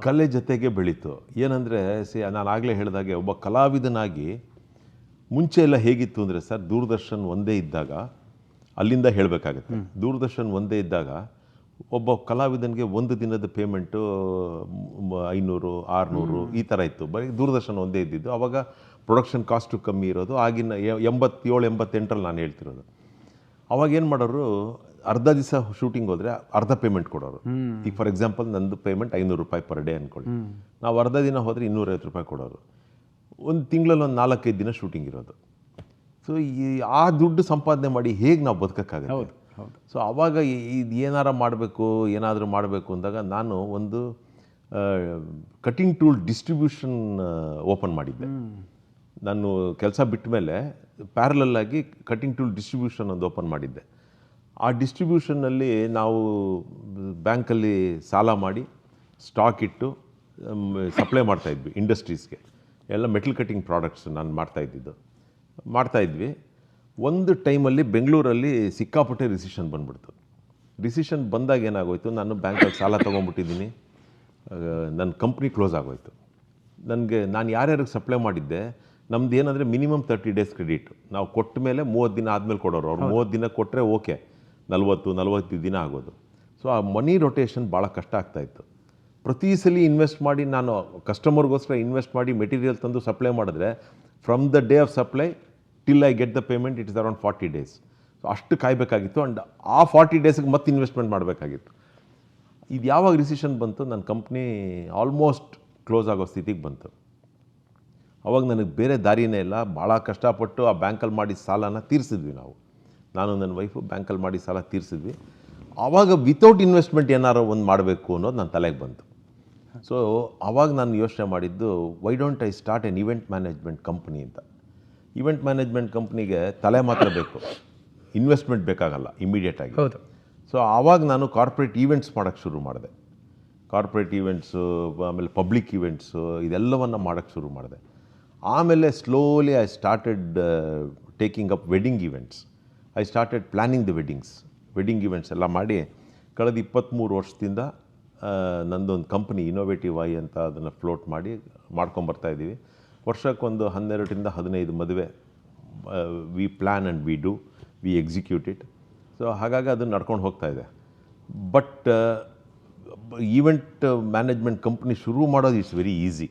ಕಲೆ ಜೊತೆಗೆ ಬೆಳೀತು. ಏನಂದರೆ ನಾನು ಆಗಲೇ ಹೇಳಿದಾಗೆ ಒಬ್ಬ ಕಲಾವಿದನಾಗಿ ಮುಂಚೆ ಎಲ್ಲ ಹೇಗಿತ್ತು ಅಂದರೆ ಸರ್, ದೂರದರ್ಶನ್ ಒಂದೇ ಇದ್ದಾಗ, ಅಲ್ಲಿಂದ ಹೇಳಬೇಕಾಗತ್ತೆ, ದೂರದರ್ಶನ್ ಒಂದೇ ಇದ್ದಾಗ ಒಬ್ಬ ಕಲಾವಿದನಿಗೆ ಒಂದು ದಿನದ ಪೇಮೆಂಟು 500 600 ಈ ಥರ ಇತ್ತು. ಬರೀ ದೂರದರ್ಶನ ಒಂದೇ ಇದ್ದಿದ್ದು. ಆವಾಗ ಪ್ರೊಡಕ್ಷನ್ ಕಾಸ್ಟು ಕಮ್ಮಿ ಇರೋದು. ಆಗಿನ 87 88ರಲ್ಲಿ ನಾನು ಹೇಳ್ತಿರೋದು. ಅವಾಗ ಏನು ಮಾಡೋರು, ಅರ್ಧ ದಿವಸ ಶೂಟಿಂಗ್ ಹೋದರೆ ಅರ್ಧ ಪೇಮೆಂಟ್ ಕೊಡೋರು. ಈಗ ಫಾರ್ ಎಕ್ಸಾಂಪಲ್ ನಂದು ಪೇಮೆಂಟ್ 500 ರೂಪಾಯಿ ಪರ್ ಡೇ ಅಂದ್ಕೊಳ್ಳಿ. ನಾವು ಅರ್ಧ ದಿನ ಹೋದರೆ 250 ರೂಪಾಯಿ ಕೊಡೋರು. ಒಂದು ತಿಂಗಳಲ್ಲಿ ಒಂದು 4-5 ದಿನ ಶೂಟಿಂಗ್ ಇರೋದು. ಸೊ ಆ ದುಡ್ಡು ಸಂಪಾದನೆ ಮಾಡಿ ಹೇಗೆ ನಾವು ಬದುಕೋಕ್ಕಾಗುತ್ತೆ? ಸೊ ಆವಾಗ ಇದು ಏನಾದರೂ ಮಾಡಬೇಕು ಅಂದಾಗ ನಾನು ಒಂದು ಕಟಿಂಗ್ ಟೂಲ್ ಡಿಸ್ಟ್ರಿಬ್ಯೂಷನ್ ಓಪನ್ ಮಾಡಿದ್ದೆ. ನಾನು ಕೆಲಸ ಬಿಟ್ಟ ಮೇಲೆ ಪ್ಯಾರಲಲ್ಲಾಗಿ ಕಟಿಂಗ್ ಟೂಲ್ ಡಿಸ್ಟ್ರಿಬ್ಯೂಷನ್ ಒಂದು ಓಪನ್ ಮಾಡಿದ್ದೆ. ಆ ಡಿಸ್ಟ್ರಿಬ್ಯೂಷನ್ನಲ್ಲಿ ನಾವು ಬ್ಯಾಂಕಲ್ಲಿ ಸಾಲ ಮಾಡಿ ಸ್ಟಾಕ್ ಇಟ್ಟು ಸಪ್ಲೈ ಮಾಡ್ತಾಯಿದ್ವಿ ಇಂಡಸ್ಟ್ರೀಸ್ಗೆ. ಎಲ್ಲ ಮೆಟಲ್ ಕಟಿಂಗ್ ಪ್ರಾಡಕ್ಟ್ಸ್ ನಾನು ಮಾಡ್ತಾಯಿದ್ವಿ. ಒಂದು ಟೈಮಲ್ಲಿ ಬೆಂಗಳೂರಲ್ಲಿ ಸಿಕ್ಕಾಪಟ್ಟೆ ರಿಸಿಷನ್ ಬಂದ್ಬಿಡ್ತು. ರಿಸಿಷನ್ ಬಂದಾಗ ಏನಾಗೋಯ್ತು, ನಾನು ಬ್ಯಾಂಕಲ್ಲಿ ಸಾಲ ತೊಗೊಂಡ್ಬಿಟ್ಟಿದ್ದೀನಿ, ನನ್ನ ಕಂಪ್ನಿ ಕ್ಲೋಸ್ ಆಗೋಯ್ತು. ನಾನು ಯಾರ್ಯಾರಿಗೆ ಸಪ್ಲೈ ಮಾಡಿದ್ದೆ, ನಮ್ದು ಏನಂದರೆ ಮಿನಿಮಮ್ 30 ಡೇಸ್ ಕ್ರೆಡಿಟ್. ನಾವು ಕೊಟ್ಟ ಮೇಲೆ 30 ದಿನ ಆದಮೇಲೆ ಕೊಡೋರು. ಅವ್ರು 30 ದಿನ ಕೊಟ್ಟರೆ ಓಕೆ, 40-45 ದಿನ ಆಗೋದು. ಸೊ ಆ ಮನಿ ರೊಟೇಷನ್ ಭಾಳ ಕಷ್ಟ ಆಗ್ತಾಯಿತ್ತು. ಪ್ರತಿ ಸಲ ಇನ್ವೆಸ್ಟ್ ಮಾಡಿ, ನಾನು ಕಸ್ಟಮರ್ಗೋಸ್ಕರ ಇನ್ವೆಸ್ಟ್ ಮಾಡಿ ಮೆಟೀರಿಯಲ್ ತಂದು ಸಪ್ಲೈ ಮಾಡಿದ್ರೆ from the day of supply till I get the payment it is around 40 days. So ಅಷ್ಟು ಕಾಯಬೇಕಾಗಿತ್ತು. ಆ್ಯಂಡ್ ಆ 40 ಡೇಸ್ಗೆ ಮತ್ತೆ ಇನ್ವೆಸ್ಟ್ಮೆಂಟ್ ಮಾಡಬೇಕಾಗಿತ್ತು. ಇದು ಯಾವಾಗ ರಿಸಿಷನ್ ಬಂತು, ನನ್ನ ಕಂಪ್ನಿ ಆಲ್ಮೋಸ್ಟ್ ಕ್ಲೋಸ್ ಆಗೋ ಸ್ಥಿತಿಗೆ ಬಂತು. ಅವಾಗ ನನಗೆ ಬೇರೆ ದಾರಿನೇ ಇಲ್ಲ. ಭಾಳ ಕಷ್ಟಪಟ್ಟು ಆ ಬ್ಯಾಂಕಲ್ಲಿ ಮಾಡಿ ಸಾಲನ ತೀರಿಸಿದ್ವಿ. ನಾನು ನನ್ನ ವೈಫು ಬ್ಯಾಂಕಲ್ಲಿ ಮಾಡಿ ಸಾಲ ತೀರಿಸಿದ್ವಿ. ಆವಾಗ ವಿತೌಟ್ ಇನ್ವೆಸ್ಟ್ಮೆಂಟ್ ಏನಾರು ಒಂದು ಮಾಡಬೇಕು ಅನ್ನೋದು ನನ್ನ ತಲೆಗೆ ಬಂತು. ಸೊ ಆವಾಗ ನಾನು ಯೋಚನೆ ಮಾಡಿದ್ದು, why don't I start N event management company ಅಂತ. ಇವೆಂಟ್ ಮ್ಯಾನೇಜ್ಮೆಂಟ್ ಕಂಪ್ನಿಗೆ ತಲೆ ಮಾತ್ರ ಬೇಕು, ಇನ್ವೆಸ್ಟ್ಮೆಂಟ್ ಬೇಕಾಗಲ್ಲ ಇಮಿಡಿಯೇಟಾಗಿ. ಹೌದು. ಸೊ ಆವಾಗ ನಾನು ಕಾರ್ಪೊರೇಟ್ ಈವೆಂಟ್ಸ್ ಮಾಡೋಕ್ಕೆ ಶುರು ಮಾಡಿದೆ. ಕಾರ್ಪೊರೇಟ್ ಈವೆಂಟ್ಸು, ಆಮೇಲೆ ಪಬ್ಲಿಕ್ ಈವೆಂಟ್ಸು, ಇದೆಲ್ಲವನ್ನು ಮಾಡೋಕ್ಕೆ ಶುರು ಮಾಡಿದೆ. ಆಮೇಲೆ slowly I started taking up wedding events. I started planning the wedding events ಎಲ್ಲ ಮಾಡಿ ಕಳೆದ 23 ವರ್ಷದಿಂದ ನಂದೊಂದು ಕಂಪ್ನಿ ಇನೋವೇಟಿವ್ ಐ ಅಂತ ಅದನ್ನು ಫ್ಲೋಟ್ ಮಾಡ್ಕೊಂಬರ್ತಾಯಿದ್ದೀವಿ. ವರ್ಷಕ್ಕೊಂದು 12ರಿಂದ 15 ಮದುವೆ V plan and we execute it. So ಹಾಗಾಗಿ ಅದನ್ನು ನಡ್ಕೊಂಡು ಹೋಗ್ತಾ ಇದೆ. ಬಟ್ ಈವೆಂಟ್ ಮ್ಯಾನೇಜ್ಮೆಂಟ್ ಕಂಪ್ನಿ ಶುರು ಮಾಡೋದು ಇಟ್ಸ್ ವೆರಿ ಈಸಿ.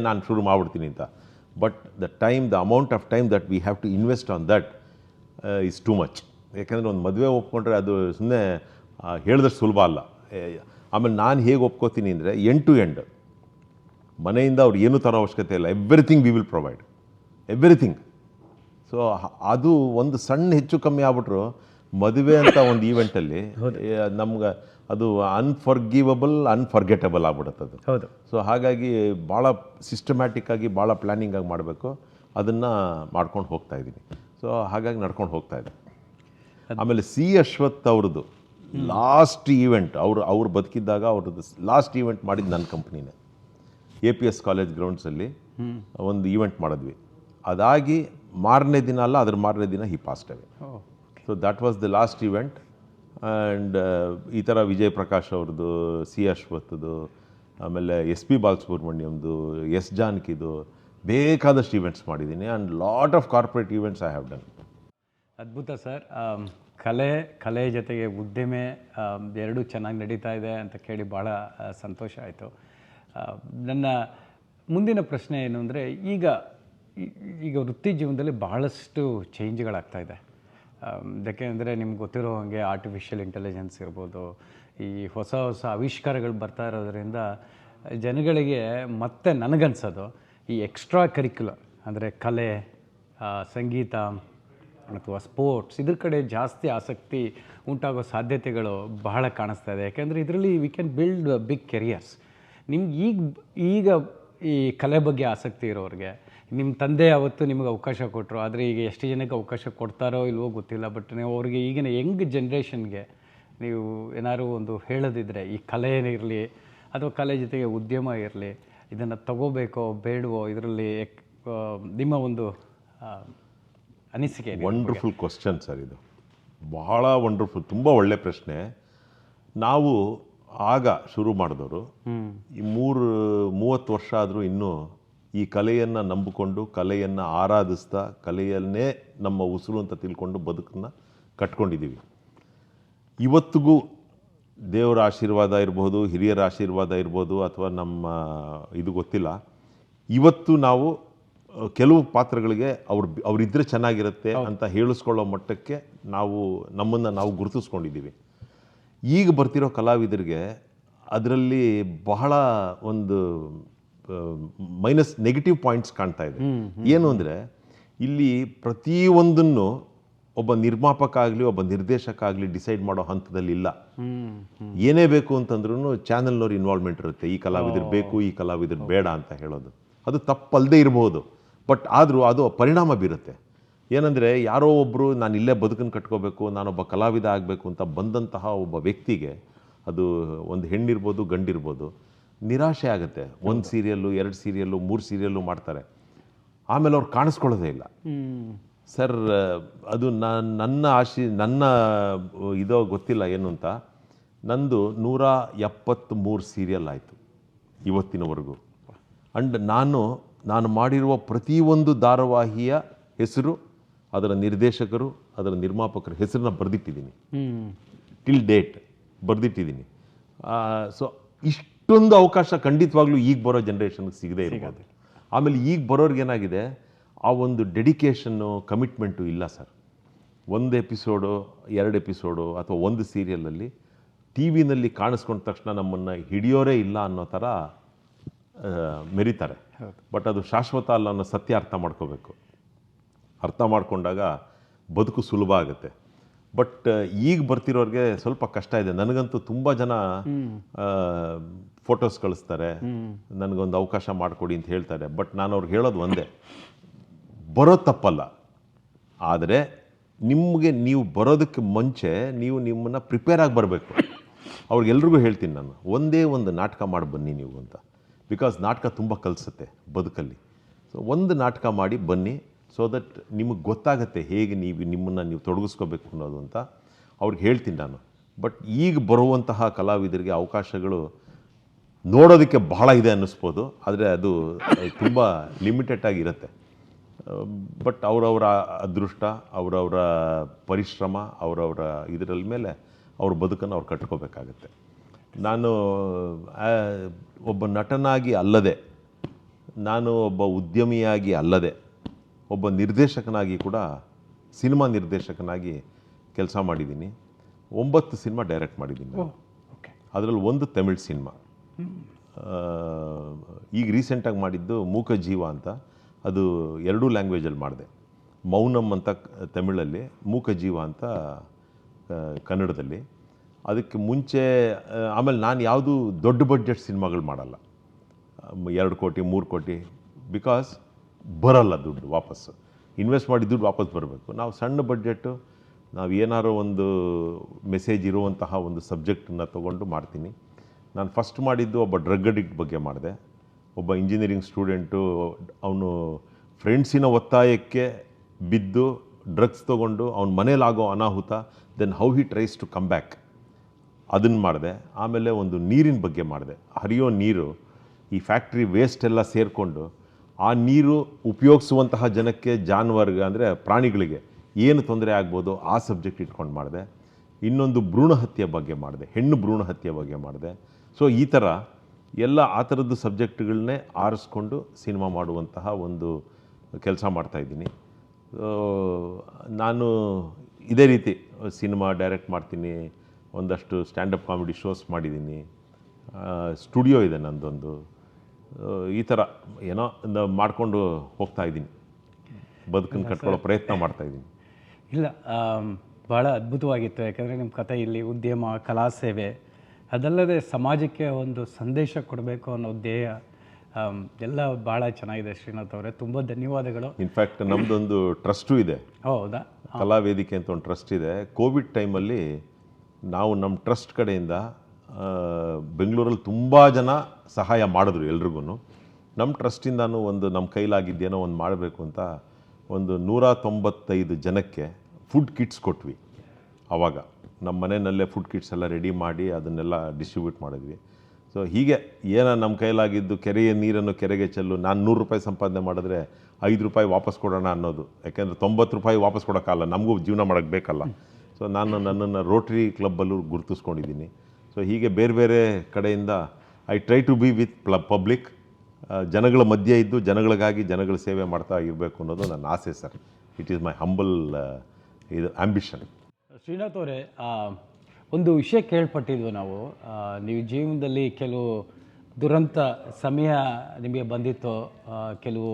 ನಾನು ಶುರು ಮಾಡಿಬಿಡ್ತೀನಿ ಅಂತ. But the amount of time that we have to invest on that is too much. ಯಾಕೆಂದರೆ ಒಂದು ಮದುವೆ ಒಪ್ಕೊಂಡ್ರೆ ಅದು ಸುಮ್ಮನೆ ಹೇಳಿದಷ್ಟು ಸುಲಭ ಅಲ್ಲ. ಆಮೇಲೆ ನಾನು ಹೇಗೆ ಒಪ್ಕೋತೀನಿ ಅಂದರೆ ಎಂಡ್ ಟು ಎಂಡ್ ಮನೆಯಿಂದ ಅವ್ರು ಏನೂ ತರೋ ಅವಶ್ಯಕತೆ ಇಲ್ಲ. Everything we will provide, everything. So ಅದು ಒಂದು ಸಣ್ಣ ಹೆಚ್ಚು ಕಮ್ಮಿ ಆಗ್ಬಿಟ್ರು ಮದುವೆ ಅಂತ ಒಂದು ಈವೆಂಟಲ್ಲಿ ನಮ್ಗೆ ಅದು ಅನ್ಫರ್ಗೆಟಬಲ್ ಆಗ್ಬಿಡುತ್ತೆ. ಹೌದು. ಸೊ ಹಾಗಾಗಿ ಭಾಳ ಸಿಸ್ಟಮ್ಯಾಟಿಕ್ಕಾಗಿ ಭಾಳ ಪ್ಲ್ಯಾನಿಂಗಾಗಿ ಮಾಡಬೇಕು. ಅದನ್ನು ಮಾಡ್ಕೊಂಡು ಹೋಗ್ತಾ ಇದ್ದೀನಿ. ಸೊ ಹಾಗಾಗಿ ನಡ್ಕೊಂಡು ಹೋಗ್ತಾ ಇದೆ. ಆಮೇಲೆ ಸಿ ಅಶ್ವಥ್ ಅವ್ರದ್ದು ಲಾಸ್ಟ್ ಈವೆಂಟ್, ಅವ್ರು ಬದುಕಿದ್ದಾಗ ಅವ್ರದ್ದು ಲಾಸ್ಟ್ ಈವೆಂಟ್ ಮಾಡಿದ್ದು ನನ್ನ ಕಂಪ್ನಿನೇ. APS ಕಾಲೇಜ್ ಗ್ರೌಂಡ್ಸಲ್ಲಿ ಒಂದು ಈವೆಂಟ್ ಮಾಡಿದ್ವಿ. ಅದಾಗಿ ಮಾರನೇ ದಿನ ಅಲ್ಲ, ಅದ್ರ ಮಾರನೇ ದಿನ he passed away. So that was the last event. And ಈ ಥರ ವಿಜಯ್ ಪ್ರಕಾಶ್ ಅವ್ರದ್ದು, ಸಿ ಅಶ್ವತ್ಥದ್ದು, ಆಮೇಲೆ SP ಬಾಲಸುಬ್ರಹ್ಮಣ್ಯಮ್ದು, S ಜಾನಕಿದು ಬೇಕಾದಷ್ಟು ಈವೆಂಟ್ಸ್ ಮಾಡಿದ್ದೀನಿ. And lot of corporate events I have done. ಅದ್ಭುತ ಸರ್. ಕಲೆ ಜೊತೆಗೆ ಉದ್ದಿಮೆ ಎರಡೂ ಚೆನ್ನಾಗಿ ನಡೀತಾ ಇದೆ ಅಂತ ಕೇಳಿ ಭಾಳ ಸಂತೋಷ ಆಯಿತು. ನನ್ನ ಮುಂದಿನ ಪ್ರಶ್ನೆ ಏನು ಅಂದರೆ, ಈಗ ವೃತ್ತಿ ಜೀವನದಲ್ಲಿ ಭಾಳಷ್ಟು ಚೇಂಜ್ಗಳಾಗ್ತಾ ಇದೆ. ಯಾಕೆಂದರೆ ನಿಮ್ಗೆ ಗೊತ್ತಿರೋ ಹಾಗೆ ಆರ್ಟಿಫಿಷಿಯಲ್ ಇಂಟೆಲಿಜೆನ್ಸ್ ಇರ್ಬೋದು, ಈ ಹೊಸ ಹೊಸ ಆವಿಷ್ಕಾರಗಳು ಬರ್ತಾ ಇರೋದ್ರಿಂದ ಜನಗಳಿಗೆ ಮತ್ತೆ ನನಗನ್ಸೋದು ಈ ಎಕ್ಸ್ಟ್ರಾ ಕರಿಕ್ಯುಲರ್ ಅಂದರೆ ಕಲೆ, ಸಂಗೀತ ಅಥವಾ ಸ್ಪೋರ್ಟ್ಸ್ ಇದ್ರ ಕಡೆ ಜಾಸ್ತಿ ಆಸಕ್ತಿ ಉಂಟಾಗೋ ಸಾಧ್ಯತೆಗಳು ಬಹಳ ಕಾಣಿಸ್ತಾ ಇದೆ. ಯಾಕೆಂದರೆ ಇದರಲ್ಲಿ we can build big careers. ನಿಮ್ಗೆ ಈಗ ಈ ಕಲೆ ಬಗ್ಗೆ ಆಸಕ್ತಿ ಇರೋರಿಗೆ ನಿಮ್ಮ ತಂದೆ ಅವತ್ತು ನಿಮಗೆ ಅವಕಾಶ ಕೊಟ್ಟರು, ಆದರೆ ಈಗ ಎಷ್ಟು ಜನಕ್ಕೆ ಅವಕಾಶ ಕೊಡ್ತಾರೋ ಇಲ್ವೋ ಗೊತ್ತಿಲ್ಲ. ಬಟ್ ನೀವು ಅವ್ರಿಗೆ ಈಗಿನ ಯಂಗ್ ಜನ್ರೇಷನ್ಗೆ ನೀವು ಏನಾದ್ರು ಒಂದು ಹೇಳೋದಿದ್ರೆ, ಈ ಕಲೆ ಇರಲಿ ಅಥವಾ ಕಲೆ ಜೊತೆಗೆ ಉದ್ಯಮ ಇರಲಿ, ಇದನ್ನು ತಗೋಬೇಕೋ ಬೇಡವೋ, ಇದರಲ್ಲಿ ನಿಮ್ಮ ಒಂದು ಅನಿಸಿಕೆ? ವಂಡರ್ಫುಲ್ ಕ್ವಶನ್ ಸರ್, ಇದು ಬಹಳ ವಂಡರ್ಫುಲ್, ತುಂಬ ಒಳ್ಳೆ ಪ್ರಶ್ನೆ. ನಾವು ಆಗ ಶುರು ಮಾಡಿದವರು ಈ 30 ವರ್ಷ ಆದರೂ ಇನ್ನೂ ಈ ಕಲೆಯನ್ನು ನಂಬಿಕೊಂಡು, ಕಲೆಯನ್ನು ಆರಾಧಿಸ್ತಾ, ಕಲೆಯನ್ನೇ ನಮ್ಮ ಉಸಿರು ಅಂತ ತಿಳ್ಕೊಂಡು ಬದುಕನ್ನು ಕಟ್ಕೊಂಡಿದ್ದೀವಿ. ಇವತ್ತಿಗೂ ದೇವರ ಆಶೀರ್ವಾದ ಇರ್ಬೋದು, ಹಿರಿಯರ ಆಶೀರ್ವಾದ ಇರ್ಬೋದು, ಅಥವಾ ನಮ್ಮ ಇದು ಗೊತ್ತಿಲ್ಲ, ಇವತ್ತು ನಾವು ಕೆಲವು ಪಾತ್ರಗಳಿಗೆ ಅವರಿದ್ದರೆ ಚೆನ್ನಾಗಿರುತ್ತೆ ಅಂತ ಹೇಳಿಸ್ಕೊಳ್ಳೋ ಮಟ್ಟಕ್ಕೆ ನಮ್ಮನ್ನು ನಾವು ಗುರುತಿಸ್ಕೊಂಡಿದ್ದೀವಿ. ಈಗ ಬರ್ತಿರೋ ಕಲಾವಿದರಿಗೆ ಅದರಲ್ಲಿ ಬಹಳ ಒಂದು ನೆಗೆಟಿವ್ ಪಾಯಿಂಟ್ಸ್ ಕಾಣ್ತಾ ಇದೆ. ಏನು ಅಂದರೆ, ಇಲ್ಲಿ ಪ್ರತಿಯೊಂದನ್ನು ಒಬ್ಬ ನಿರ್ಮಾಪಕ ಆಗಲಿ ಒಬ್ಬ ನಿರ್ದೇಶಕ ಆಗಲಿ ಡಿಸೈಡ್ ಮಾಡೋ ಹಂತದಲ್ಲಿ ಇಲ್ಲ. ಏನೇ ಬೇಕು ಅಂತಂದ್ರೂ ಚಾನೆಲ್ನವ್ರ ಇನ್ವಾಲ್ವ್ಮೆಂಟ್ ಇರುತ್ತೆ. ಈ ಕಲಾವಿದರು ಬೇಕು, ಈ ಕಲಾವಿದರು ಬೇಡ ಅಂತ ಹೇಳೋದು ಅದು ತಪ್ಪಲ್ಲದೆ ಇರ್ಬೋದು. ಬಟ್ ಆದರೂ ಅದು ಪರಿಣಾಮ ಬೀರುತ್ತೆ. ಏನಂದರೆ, ಯಾರೋ ಒಬ್ಬರು ನಾನು ಇಲ್ಲೇ ಬದುಕನ್ನು ಕಟ್ಕೋಬೇಕು, ನಾನೊಬ್ಬ ಕಲಾವಿದ ಆಗಬೇಕು ಅಂತ ಬಂದಂತಹ ಒಬ್ಬ ವ್ಯಕ್ತಿಗೆ, ಅದು ಒಂದು ಹೆಣ್ಣಿರ್ಬೋದು ಗಂಡಿರ್ಬೋದು, ನಿರಾಶೆ ಆಗುತ್ತೆ. 1 ಸೀರಿಯಲ್ಲು 2 ಸೀರಿಯಲ್ಲು 3 ಸೀರಿಯಲ್ಲು ಮಾಡ್ತಾರೆ, ಆಮೇಲೆ ಅವ್ರು ಕಾಣಿಸ್ಕೊಳ್ಳೋದೇ ಇಲ್ಲ. ಸರ್, ಅದು ನನ್ನ ಇದೋ ಗೊತ್ತಿಲ್ಲ ಏನು ಅಂತ, ನಂದು 173 ಸೀರಿಯಲ್ ಆಯಿತು ಇವತ್ತಿನವರೆಗೂ. ಅಂಡ್ ನಾನು ಮಾಡಿರುವ ಪ್ರತಿಯೊಂದು ಧಾರಾವಾಹಿಯ ಹೆಸರು, ಅದರ ನಿರ್ದೇಶಕರು, ಅದರ ನಿರ್ಮಾಪಕರ ಹೆಸರನ್ನ ಬರೆದಿಟ್ಟಿದ್ದೀನಿ. ಟಿಲ್ ಡೇಟ್ ಬರೆದಿಟ್ಟಿದ್ದೀನಿ. ಸೊ ಇಷ್ಟೊಂದು ಅವಕಾಶ ಖಂಡಿತವಾಗ್ಲೂ ಈಗ ಬರೋ ಜನ್ರೇಷನ್ಗೆ ಸಿಗದೇ ಇರ್ಬೋದು. ಆಮೇಲೆ ಈಗ ಬರೋರ್ಗೇನಾಗಿದೆ, ಆ ಒಂದು ಡೆಡಿಕೇಶನ್ನು, ಕಮಿಟ್ಮೆಂಟು ಇಲ್ಲ ಸರ್. 1 ಎಪಿಸೋಡು 2 ಎಪಿಸೋಡು ಅಥವಾ 1 ಸೀರಿಯಲಲ್ಲಿ ಟಿ ವಿನಲ್ಲಿ ಕಾಣಿಸ್ಕೊಂಡ ತಕ್ಷಣ ನಮ್ಮನ್ನು ಹಿಡಿಯೋರೇ ಇಲ್ಲ ಅನ್ನೋ ಥರ ಮೆರೀತಾರೆ. ಬಟ್ ಅದು ಶಾಶ್ವತ ಅಲ್ಲ ಅನ್ನೋ ಸತ್ಯ ಅರ್ಥ ಮಾಡ್ಕೋಬೇಕು. ಅರ್ಥ ಮಾಡ್ಕೊಂಡಾಗ ಬದುಕು ಸುಲಭ ಆಗುತ್ತೆ. ಬಟ್ ಈಗ ಬರ್ತಿರೋರಿಗೆ ಸ್ವಲ್ಪ ಕಷ್ಟ ಇದೆ. ನನಗಂತೂ ತುಂಬ ಜನ ಫೋಟೋಸ್ ಕಳಿಸ್ತಾರೆ, ನನಗೊಂದು ಅವಕಾಶ ಮಾಡಿಕೊಡಿ ಅಂತ ಹೇಳ್ತಾರೆ. ಬಟ್ ನಾನು ಅವ್ರಿಗೆ ಹೇಳೋದು ಒಂದೇ, ಬರೋದು ತಪ್ಪಲ್ಲ, ಆದರೆ ನೀವು ಬರೋದಕ್ಕೆ ಮುಂಚೆ ನಿಮ್ಮನ್ನು ಪ್ರಿಪೇರ್ ಆಗಿ ಬರಬೇಕು. ಅವ್ರಿಗೆಲ್ರಿಗೂ ಹೇಳ್ತೀನಿ ನಾನು, ಒಂದೇ ಒಂದು ನಾಟಕ ಮಾಡಿ ಬನ್ನಿ ನೀವು ಅಂತ. ಬಿಕಾಸ್ ನಾಟಕ ತುಂಬ ಕಲಿಸುತ್ತೆ ಬದುಕಲ್ಲಿ. ಸೊ ಒಂದು ನಾಟಕ ಮಾಡಿ ಬನ್ನಿ, ಸೊ ದಟ್ ನಿಮಗೆ ಗೊತ್ತಾಗುತ್ತೆ ಹೇಗೆ ನಿಮ್ಮನ್ನು ನೀವು ತೊಡಗಿಸ್ಕೋಬೇಕು ಅನ್ನೋದು ಅಂತ ಅವ್ರಿಗೆ ಹೇಳ್ತೀನಿ ನಾನು. ಬಟ್ ಈಗ ಬರುವಂತಹ ಕಲಾವಿದರಿಗೆ ಅವಕಾಶಗಳು ನೋಡೋದಕ್ಕೆ ಬಹಳ ಇದೆ ಅನ್ನಿಸ್ಬೋದು, ಆದರೆ ಅದು ತುಂಬ ಲಿಮಿಟೆಡ್ ಆಗಿರುತ್ತೆ. ಬಟ್ ಅವರವರ ಅದೃಷ್ಟ, ಅವರವರ ಪರಿಶ್ರಮ, ಅವರವರ ಇದರ ಮೇಲೆ ಅವ್ರ ಬದುಕನ್ನು ಅವ್ರು ಕಟ್ಕೋಬೇಕಾಗತ್ತೆ. ನಾನು ಒಬ್ಬ ನಟನಾಗಿ ಅಲ್ಲದೆ, ನಾನು ಒಬ್ಬ ಉದ್ಯಮಿಯಾಗಿ ಅಲ್ಲದೆ, ಒಬ್ಬ ನಿರ್ದೇಶಕನಾಗಿ ಕೂಡ, ಸಿನಿಮಾ ನಿರ್ದೇಶಕನಾಗಿ ಕೆಲಸ ಮಾಡಿದ್ದೀನಿ. 9 ಸಿನಿಮಾ ಡೈರೆಕ್ಟ್ ಮಾಡಿದ್ದೀನಿ. ಅದರಲ್ಲಿ 1 ತಮಿಳ್ ಸಿನಿಮಾ. ಈಗ ರೀಸೆಂಟಾಗಿ ಮಾಡಿದ್ದು ಮೂಕ ಜೀವ ಅಂತ, ಅದು 2 ಲ್ಯಾಂಗ್ವೇಜಲ್ಲಿ ಮಾಡಿದೆ. ಮೌನಂ ಅಂತ ತಮಿಳಲ್ಲಿ, ಮೂಕ ಜೀವ ಅಂತ ಕನ್ನಡದಲ್ಲಿ. ಅದಕ್ಕೆ ಮುಂಚೆ ಆಮೇಲೆ ನಾನು ಯಾವುದು ದೊಡ್ಡ ಬಡ್ಜೆಟ್ ಸಿನಿಮಾಗಳು ಮಾಡಲ್ಲ, 2 ಕೋಟಿ 3 ಕೋಟಿ, ಬಿಕಾಸ್ ಬರಲ್ಲ ದುಡ್ಡು ವಾಪಸ್ಸು. ಇನ್ವೆಸ್ಟ್ ಮಾಡಿ ದುಡ್ಡು ವಾಪಸ್ ಬರಬೇಕು. ನಾವು ಸಣ್ಣ ಬಡ್ಜೆಟ್ಟು, ನಾವು ಏನಾರೋ ಒಂದು ಮೆಸೇಜ್ ಇರುವಂತಹ ಒಂದು ಸಬ್ಜೆಕ್ಟನ್ನು ತೊಗೊಂಡು ಮಾಡ್ತೀನಿ. ನಾನು ಫಸ್ಟ್ ಮಾಡಿದ್ದು ಒಬ್ಬ ಡ್ರಗ್ ಅಡಿಕ್ಟ್ ಬಗ್ಗೆ ಮಾಡಿದೆ. ಒಬ್ಬ ಇಂಜಿನಿಯರಿಂಗ್ ಸ್ಟೂಡೆಂಟು, ಅವನು ಫ್ರೆಂಡ್ಸಿನ ಒತ್ತಾಯಕ್ಕೆ ಬಿದ್ದು ಡ್ರಗ್ಸ್ ತೊಗೊಂಡು ಅವನ ಮನೇಲಾಗೋ ಅನಾಹುತ, then how he tries to come back, ಅದನ್ನು ಮಾಡಿದೆ. ಆಮೇಲೆ ಒಂದು ನೀರಿನ ಬಗ್ಗೆ ಮಾಡಿದೆ. ಹರಿಯೋ ನೀರು, ಈ ಫ್ಯಾಕ್ಟ್ರಿ ವೇಸ್ಟ್ ಎಲ್ಲ ಸೇರಿಕೊಂಡು ಆ ನೀರು ಉಪಯೋಗಿಸುವಂತಹ ಜನಕ್ಕೆ, ಜಾನುವಾರಿಗೆ ಅಂದರೆ ಪ್ರಾಣಿಗಳಿಗೆ ಏನು ತೊಂದರೆ ಆಗ್ಬೋದು, ಆ ಸಬ್ಜೆಕ್ಟ್ ಇಟ್ಕೊಂಡು ಮಾಡಿದೆ. ಇನ್ನೊಂದು ಭ್ರೂಣ ಹತ್ಯೆ ಬಗ್ಗೆ ಮಾಡಿದೆ, ಹೆಣ್ಣು ಭ್ರೂಣ ಹತ್ಯೆ ಬಗ್ಗೆ ಮಾಡಿದೆ. ಸೊ ಈ ಥರ ಎಲ್ಲ ಆ ಥರದ್ದು ಸಬ್ಜೆಕ್ಟ್ಗಳನ್ನೇ ಆರಿಸ್ಕೊಂಡು ಸಿನಿಮಾ ಮಾಡುವಂತಹ ಒಂದು ಕೆಲಸ ಮಾಡ್ತಾಯಿದ್ದೀನಿ. ನಾನು ಇದೇ ರೀತಿ ಸಿನಿಮಾ ಡೈರೆಕ್ಟ್ ಮಾಡ್ತೀನಿ, ಒಂದಷ್ಟು ಸ್ಟ್ಯಾಂಡಪ್ ಕಾಮಿಡಿ ಶೋಸ್ ಮಾಡಿದ್ದೀನಿ, ಸ್ಟುಡಿಯೋ ಇದೆ ನಂದೊಂದು. ಈ ಥರ ಏನೋ ಮಾಡಿಕೊಂಡು ಹೋಗ್ತಾಯಿದ್ದೀನಿ, ಬದುಕನ್ನು ಕಟ್ಕೊಳ್ಳೋ ಪ್ರಯತ್ನ ಮಾಡ್ತಾಯಿದ್ದೀನಿ. ಇಲ್ಲ, ಭಾಳ ಅದ್ಭುತವಾಗಿತ್ತು. ಯಾಕಂದರೆ ನಿಮ್ಮ ಕಥೆ ಇಲ್ಲಿ ಉದ್ಯಮ, ಕಲಾ ಸೇವೆ, ಅದಲ್ಲದೆ ಸಮಾಜಕ್ಕೆ ಒಂದು ಸಂದೇಶ ಕೊಡಬೇಕು ಅನ್ನೋ ಧ್ಯೇಯ ಎಲ್ಲ ಭಾಳ ಚೆನ್ನಾಗಿದೆ ಶ್ರೀನಾಥ್ ಅವರೇ. ತುಂಬ ಧನ್ಯವಾದಗಳು. ಇನ್ಫ್ಯಾಕ್ಟ್ ನಮ್ಮದೊಂದು ಟ್ರಸ್ಟು ಇದೆ, ಹೌದಾ? ಕಲಾ ವೇದಿಕೆ ಅಂತ ಒಂದು ಟ್ರಸ್ಟ್ ಇದೆ. ಕೋವಿಡ್ ಟೈಮಲ್ಲಿ ನಾವು ನಮ್ಮ ಟ್ರಸ್ಟ್ ಕಡೆಯಿಂದ ಬೆಂಗಳೂರಲ್ಲಿ ತುಂಬ ಜನ ಸಹಾಯ ಮಾಡಿದ್ರು ಎಲ್ರಿಗೂ. ನಮ್ಮ ಟ್ರಸ್ಟಿಂದನೂ ಒಂದು ನಮ್ಮ ಕೈಲಾಗಿದ್ದೇನೋ ಒಂದು ಮಾಡಬೇಕು ಅಂತ ಒಂದು 195 ಜನಕ್ಕೆ ಫುಡ್ ಕಿಟ್ಸ್ ಕೊಟ್ವಿ. ಆವಾಗ ನಮ್ಮ ಮನೆಯಲ್ಲೇ ಫುಡ್ ಕಿಟ್ಸ್ ಎಲ್ಲ ರೆಡಿ ಮಾಡಿ ಅದನ್ನೆಲ್ಲ ಡಿಸ್ಟ್ರಿಬ್ಯೂಟ್ ಮಾಡಿದ್ವಿ. ಸೊ ಹೀಗೆ ಏನೋ ನಮ್ಮ ಕೈಲಾಗಿದ್ದು, ಕೆರೆಯ ನೀರನ್ನು ಕೆರೆಗೆ ಚೆಲ್ಲು, ನಾನು 100 ರೂಪಾಯಿ ಸಂಪಾದನೆ ಮಾಡಿದ್ರೆ 5 ರೂಪಾಯಿ ವಾಪಸ್ ಕೊಡೋಣ ಅನ್ನೋದು. ಯಾಕೆಂದರೆ 90 ರೂಪಾಯಿ ವಾಪಸ್ ಕೊಡೋಕ್ಕಲ್ಲ, ನಮಗೂ ಜೀವನ ಮಾಡೋಕ್ಕೆ ಬೇಕಲ್ಲ. ಸೊ ನಾನು ನನ್ನನ್ನು ರೋಟ್ರಿ ಕ್ಲಬ್ಬಲ್ಲೂ ಗುರುತಿಸ್ಕೊಂಡಿದ್ದೀನಿ. ಸೊ ಹೀಗೆ ಬೇರೆ ಬೇರೆ ಕಡೆಯಿಂದ I try to be with public, ಜನಗಳ ಮಧ್ಯೆ ಇದ್ದು ಜನಗಳಿಗಾಗಿ ಜನಗಳ ಸೇವೆ ಮಾಡ್ತಾ ಇರಬೇಕು ಅನ್ನೋದು ನನ್ನ ಆಸೆ sir. It is my humble ಇದು ಆಂಬಿಷನ್. ಶ್ರೀನಾಥ್ ಅವರೇ, ಒಂದು ವಿಷಯ ಕೇಳ್ಪಟ್ಟಿದ್ವು ನಾವು, ನೀವು ಜೀವನದಲ್ಲಿ ಕೆಲವು ದುರಂತ ಸಮಯ ನಿಮಗೆ ಬಂದಿತ್ತು, ಕೆಲವು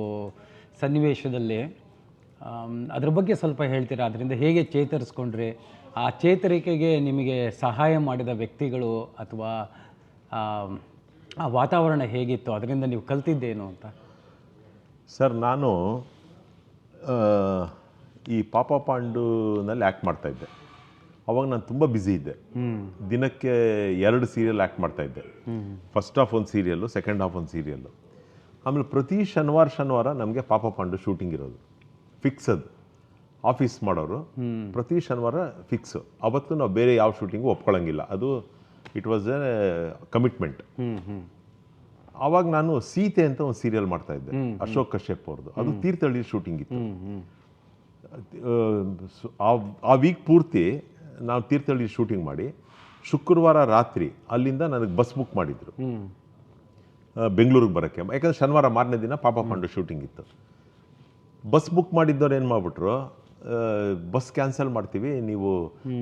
ಸನ್ನಿವೇಶದಲ್ಲಿ, ಅದ್ರ ಬಗ್ಗೆ ಸ್ವಲ್ಪ ಹೇಳ್ತೀರಾ? ಅದರಿಂದ ಹೇಗೆ ಚೇತರಿಸ್ಕೊಂಡ್ರಿ? ಆ ಚೇತರಿಕೆಗೆ ನಿಮಗೆ ಸಹಾಯ ಮಾಡಿದ ವ್ಯಕ್ತಿಗಳು ಅಥವಾ ಆ ವಾತಾವರಣ ಹೇಗಿತ್ತು? ಅದರಿಂದ ನೀವು ಕಲ್ತಿದ್ದೇನು ಅಂತ? ಸರ್, ನಾನು ಈ ಪಾಪ ಪಾಂಡುನಲ್ಲಿ ಆ್ಯಕ್ಟ್ ಮಾಡ್ತಾಯಿದ್ದೆ. ಅವಾಗ ನಾನು ತುಂಬ ಬ್ಯುಸಿ ಇದ್ದೆ. ದಿನಕ್ಕೆ 2 ಸೀರಿಯಲ್ ಆ್ಯಕ್ಟ್ ಮಾಡ್ತಾಯಿದ್ದೆ. ಫಸ್ಟ್ ಹಾಫ್ ಒಂದು ಸೀರಿಯಲ್ಲು, ಸೆಕೆಂಡ್ ಹಾಫ್ ಒಂದು ಸೀರಿಯಲ್ಲು. ಆಮೇಲೆ ಪ್ರತಿ ಶನಿವಾರ ನಮಗೆ ಪಾಪ ಪಾಂಡು ಶೂಟಿಂಗ್ ಇರೋದು ಫಿಕ್ಸ್. ಅದು ಆಫೀಸ್ ಮಾಡೋರು ಪ್ರತಿ ಶನಿವಾರ ಫಿಕ್ಸು. ಅವತ್ತು ನಾವು ಬೇರೆ ಯಾವ ಶೂಟಿಂಗು ಒಪ್ಕೊಳ್ಳೋಂಗಿಲ್ಲ. ಅದು ಇಟ್ ವಾಸ್ ಎ ಕಮಿಟ್ಮೆಂಟ್. ಆವಾಗ ನಾನು ಸೀತೆ ಅಂತ ಒಂದು ಸೀರಿಯಲ್ ಮಾಡ್ತಾಯಿದ್ದೆ, ಅಶೋಕ್ ಕಶ್ಯಪ್ ಅವ್ರದ್ದು. ಅದು ತೀರ್ಥಹಳ್ಳಿ ಶೂಟಿಂಗ್ ಇತ್ತು. ಆ ವೀಕ್ ಪೂರ್ತಿ ನಾವು ತೀರ್ಥಹಳ್ಳಿ ಶೂಟಿಂಗ್ ಮಾಡಿ, ಶುಕ್ರವಾರ ರಾತ್ರಿ ಅಲ್ಲಿಂದ ನನಗೆ ಬಸ್ ಬುಕ್ ಮಾಡಿದ್ರು ಬೆಂಗಳೂರಿಗೆ ಬರೋಕ್ಕೆ. ಯಾಕಂದರೆ ಶನಿವಾರ ಮಾರನೇ ದಿನ ಪಾಪ ಪಾಂಡು ಶೂಟಿಂಗ್ ಇತ್ತು. ಬಸ್ ಬುಕ್ ಮಾಡಿದ್ದವ್ರು ಏನು ಮಾಡಿಬಿಟ್ರು, ಬಸ್ ಕ್ಯಾನ್ಸಲ್ ಮಾಡ್ತೀವಿ, ನೀವು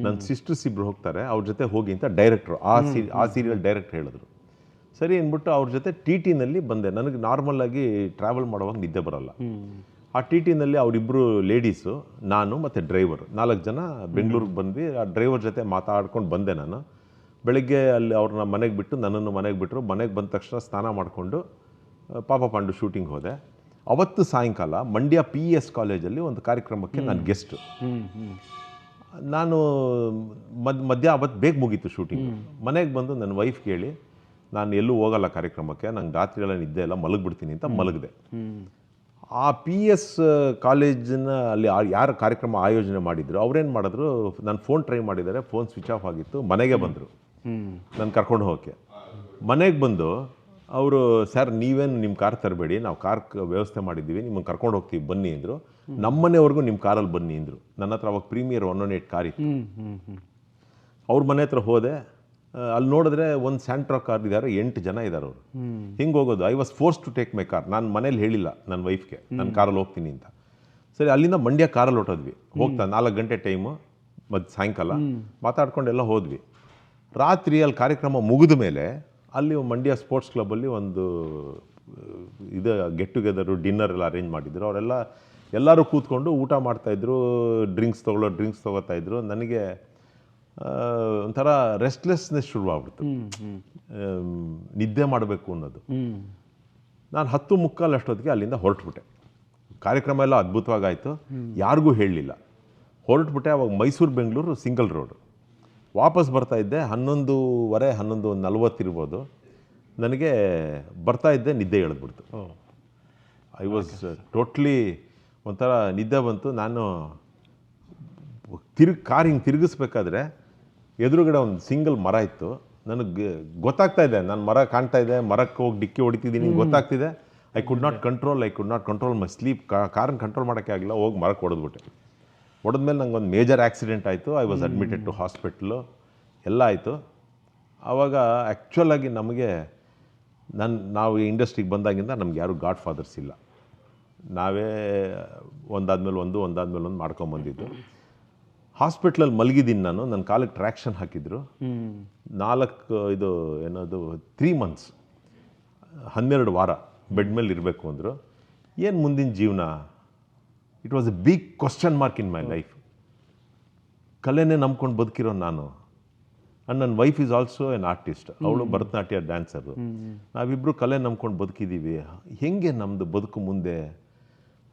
ನನ್ನ ಸಿಸ್ಟರ್ಸ್ ಇಬ್ಬರು ಹೋಗ್ತಾರೆ, ಅವ್ರ ಜೊತೆ ಹೋಗಿ ಅಂತ ಡೈರೆಕ್ಟ್ರು, ಆ ಸೀರಿಯಲ್ ಡೈರೆಕ್ಟ್ ಹೇಳಿದ್ರು. ಸರಿ ಅಂದ್ಬಿಟ್ಟು ಅವ್ರ ಜೊತೆ TTನಲ್ಲಿ ಬಂದೆ. ನನಗೆ ನಾರ್ಮಲ್ಲಾಗಿ ಟ್ರಾವೆಲ್ ಮಾಡುವಾಗ ನಿದ್ದೆ ಬರೋಲ್ಲ. ಆ TTನಲ್ಲಿ ಅವರಿಬ್ಬರು ಲೇಡೀಸು, ನಾನು ಮತ್ತು ಡ್ರೈವರ್, 4 ಜನ ಬೆಂಗಳೂರಿಗೆ ಬಂದ್ವಿ. ಆ ಡ್ರೈವರ್ ಜೊತೆ ಮಾತಾಡ್ಕೊಂಡು ಬಂದೆ ನಾನು. ಬೆಳಗ್ಗೆ ಅಲ್ಲಿ ಅವ್ರನ್ನ ಮನೆಗೆ ಬಿಟ್ಟು ನನ್ನನ್ನು ಮನೆಗೆ ಬಿಟ್ಟರು. ಮನೆಗೆ ಬಂದ ತಕ್ಷಣ ಸ್ನಾನ ಮಾಡಿಕೊಂಡು ಪಾಪ ಪಾಂಡು ಶೂಟಿಂಗ್ ಹೋದೆ. ಅವತ್ತು ಸಾಯಂಕಾಲ ಮಂಡ್ಯ PES ಕಾಲೇಜಲ್ಲಿ ಒಂದು ಕಾರ್ಯಕ್ರಮಕ್ಕೆ ನಾನು ಗೆಸ್ಟು. ನಾನು ಮಧ್ಯ ಅವತ್ತು ಬೇಗ ಮುಗೀತು ಶೂಟಿಂಗು. ಮನೆಗೆ ಬಂದು ನನ್ನ ವೈಫ್ ಕೇಳಿ, ನಾನು ಎಲ್ಲೂ ಹೋಗಲ್ಲ ಕಾರ್ಯಕ್ರಮಕ್ಕೆ, ನಂಗೆ ರಾತ್ರಿ ಎಲ್ಲ ನಿದ್ದೆ ಎಲ್ಲ ಮಲಗಿಬಿಡ್ತೀನಿ ಅಂತ ಮಲಗಿದೆ. ಆ PES ಕಾಲೇಜಿನ ಅಲ್ಲಿ ಯಾರು ಕಾರ್ಯಕ್ರಮ ಆಯೋಜನೆ ಮಾಡಿದ್ರು ಅವ್ರೇನು ಮಾಡಿದ್ರು, ನಾನು ಫೋನ್ ಟ್ರೈ ಮಾಡಿದ್ದಾರೆ, ಫೋನ್ ಸ್ವಿಚ್ ಆಫ್ ಆಗಿತ್ತು. ಮನೆಗೆ ಬಂದರು ನಾನು ಕರ್ಕೊಂಡು ಹೋಗೋಕ್ಕೆ. ಮನೆಗೆ ಬಂದು ಅವರು, ಸರ್ ನೀವೇನು ನಿಮ್ಮ ಕಾರ್ ತರಬೇಡಿ, ನಾವು ಕಾರ್ ವ್ಯವಸ್ಥೆ ಮಾಡಿದ್ದೀವಿ, ನಿಮ್ಮನ್ನು ಕರ್ಕೊಂಡು ಹೋಗ್ತೀವಿ ಬನ್ನಿ ಅಂದರು. ನಮ್ಮನೆವರೆಗೂ ನಿಮ್ಮ ಕಾರಲ್ಲಿ ಬನ್ನಿ ಅಂದರು. ನನ್ನ ಹತ್ರ ಅವಾಗ ಪ್ರೀಮಿಯರ್ 118 ಕಾರ್ ಇತ್ತು. ಅವ್ರ ಮನೆ ಹತ್ರ ಹೋದೆ. ಅಲ್ಲಿ ನೋಡಿದ್ರೆ ಒಂದು ಸ್ಯಾಂಟ್ರಾ ಕಾರ್ ಇದ್ದಾರೆ, 8 ಜನ ಇದ್ದಾರೆ ಅವರು. ಹಿಂಗೆ ಹೋಗೋದು. I was force to take my car. ನಾನು ಮನೇಲಿ ಹೇಳಿಲ್ಲ ನನ್ನ ವೈಫ್ಗೆ ನಾನು ಕಾರಲ್ಲಿ ಹೋಗ್ತೀನಿ ಅಂತ. ಸರಿ, ಅಲ್ಲಿಂದ ಮಂಡ್ಯ ಕಾರಲ್ಲಿ ಹೊಟ್ಟೋದ್ವಿ. ಹೋಗ್ತಾ 4 ಗಂಟೆ ಟೈಮು, ಸಾಯಂಕಾಲ ಮಾತಾಡ್ಕೊಂಡೆಲ್ಲ ಹೋದ್ವಿ. ರಾತ್ರಿ ಅಲ್ಲಿ ಕಾರ್ಯಕ್ರಮ ಮುಗಿದ ಮೇಲೆ ಅಲ್ಲಿ ಮಂಡ್ಯ ಸ್ಪೋರ್ಟ್ಸ್ ಕ್ಲಬ್ಬಲ್ಲಿ ಒಂದು ಇದು ಗೆಟ್ ಟುಗೆದರು, ಡಿನ್ನರ್ ಎಲ್ಲ ಅರೇಂಜ್ ಮಾಡಿದ್ರು. ಎಲ್ಲರೂ ಕೂತ್ಕೊಂಡು ಊಟ ಮಾಡ್ತಾಯಿದ್ರು, ಡ್ರಿಂಕ್ಸ್ ತೊಗೋತಾಯಿದ್ರು. ನನಗೆ ಒಂಥರ ರೆಸ್ಟ್ಲೆಸ್ನೆಸ್ ಶುರುವಾಗ್ಬಿಡ್ತು, ನಿದ್ದೆ ಮಾಡಬೇಕು ಅನ್ನೋದು. ನಾನು 10:45 ಅಷ್ಟೊತ್ತಿಗೆ ಅಲ್ಲಿಂದ ಹೊರಟ್ಬಿಟ್ಟೆ. ಕಾರ್ಯಕ್ರಮ ಎಲ್ಲ ಅದ್ಭುತವಾಗಾಯಿತು, ಯಾರಿಗೂ ಹೇಳಲಿಲ್ಲ. ಹೊರಟ್ಬಿಟ್ಟೆ. ಅವಾಗ ಮೈಸೂರು ಬೆಂಗಳೂರು ಸಿಂಗಲ್ ರೋಡು. ವಾಪಸ್ ಬರ್ತಾಯಿದ್ದೆ 11:40 ಇರ್ಬೋದು. ನನಗೆ ಬರ್ತಾಯಿದ್ದೆ, ನಿದ್ದೆ ಎಳೆದ್ಬಿಡ್ತು. ಐ ವಾಸ್ ಟೋಟ್ಲಿ ಒಂಥರ ನಿದ್ದೆ ಬಂತು. ನಾನು ಕಾರ್ ಹಿಂಗೆ ತಿರುಗಿಸ್ಬೇಕಾದ್ರೆ ಎದುರುಗಡೆ ಒಂದು ಸಿಂಗಲ್ ಮರ ಇತ್ತು. ನನಗೆ ಗೊತ್ತಾಗ್ತಾ ಇದೆ, ನಾನು ಮರ ಕಾಣ್ತಾ ಇದೆ, ಮರಕ್ಕೆ ಹೋಗಿ ಡಿಕ್ಕಿ ಹೊಡಿತಿದ್ದೀನಿ, ಗೊತ್ತಾಗ್ತಿದೆ. I could not control my sleep. ಕಾರನ್ನು ಕಂಟ್ರೋಲ್ ಮಾಡೋಕ್ಕೆ ಆಗಿಲ್ಲ, ಹೋಗಿ ಮರಕ್ಕೆ ಹೊಡೆದ್ಬಿಟ್ಟೆ. ಹೊಡೆದ್ಮೇಲೆ ನಂಗೆ ಒಂದು ಮೇಜರ್ ಆಕ್ಸಿಡೆಂಟ್ ಆಯಿತು. I was admitted to hospital, ಎಲ್ಲ ಆಯಿತು. ಆವಾಗ ಆ್ಯಕ್ಚುಲಾಗಿ ನಮಗೆ ನಾವು ಇಂಡಸ್ಟ್ರಿಗೆ ಬಂದಾಗಿಂದ ನಮ್ಗೆ ಯಾರೂ ಗಾಡ್ ಫಾದರ್ಸ್ ಇಲ್ಲ. ನಾವೇ ಒಂದಾದ್ಮೇಲೆ ಒಂದು ಮಾಡ್ಕೊಂಬಂದಿದ್ದು. ಹಾಸ್ಪಿಟ್ಲಲ್ಲಿ ಮಲಗಿದ್ದೀನಿ ನಾನು, ನನ್ನ ಕಾಲಿಗೆ ಟ್ರ್ಯಾಕ್ಷನ್ ಹಾಕಿದ್ರು. 3 months 12 ವಾರ ಬೆಡ್ ಮೇಲೆ ಇರಬೇಕು ಅಂದರು. ಏನು ಮುಂದಿನ ಜೀವನ? It was a big question mark in my life. ಕಲೆನೇ ನಂಬ್ಕೊಂಡು ಬದುಕಿರೋ ನಾನು, ಆ್ಯಂಡ್ ನನ್ನ wife is also an artist, ಅವಳು ಭರತನಾಟ್ಯ ಡ್ಯಾನ್ಸರು. ನಾವಿಬ್ಬರು ಕಲೆ ನಂಬ್ಕೊಂಡು ಬದುಕಿದ್ದೀವಿ. ಹೆಂಗೆ ನಮ್ಮದು ಬದುಕು ಮುಂದೆ?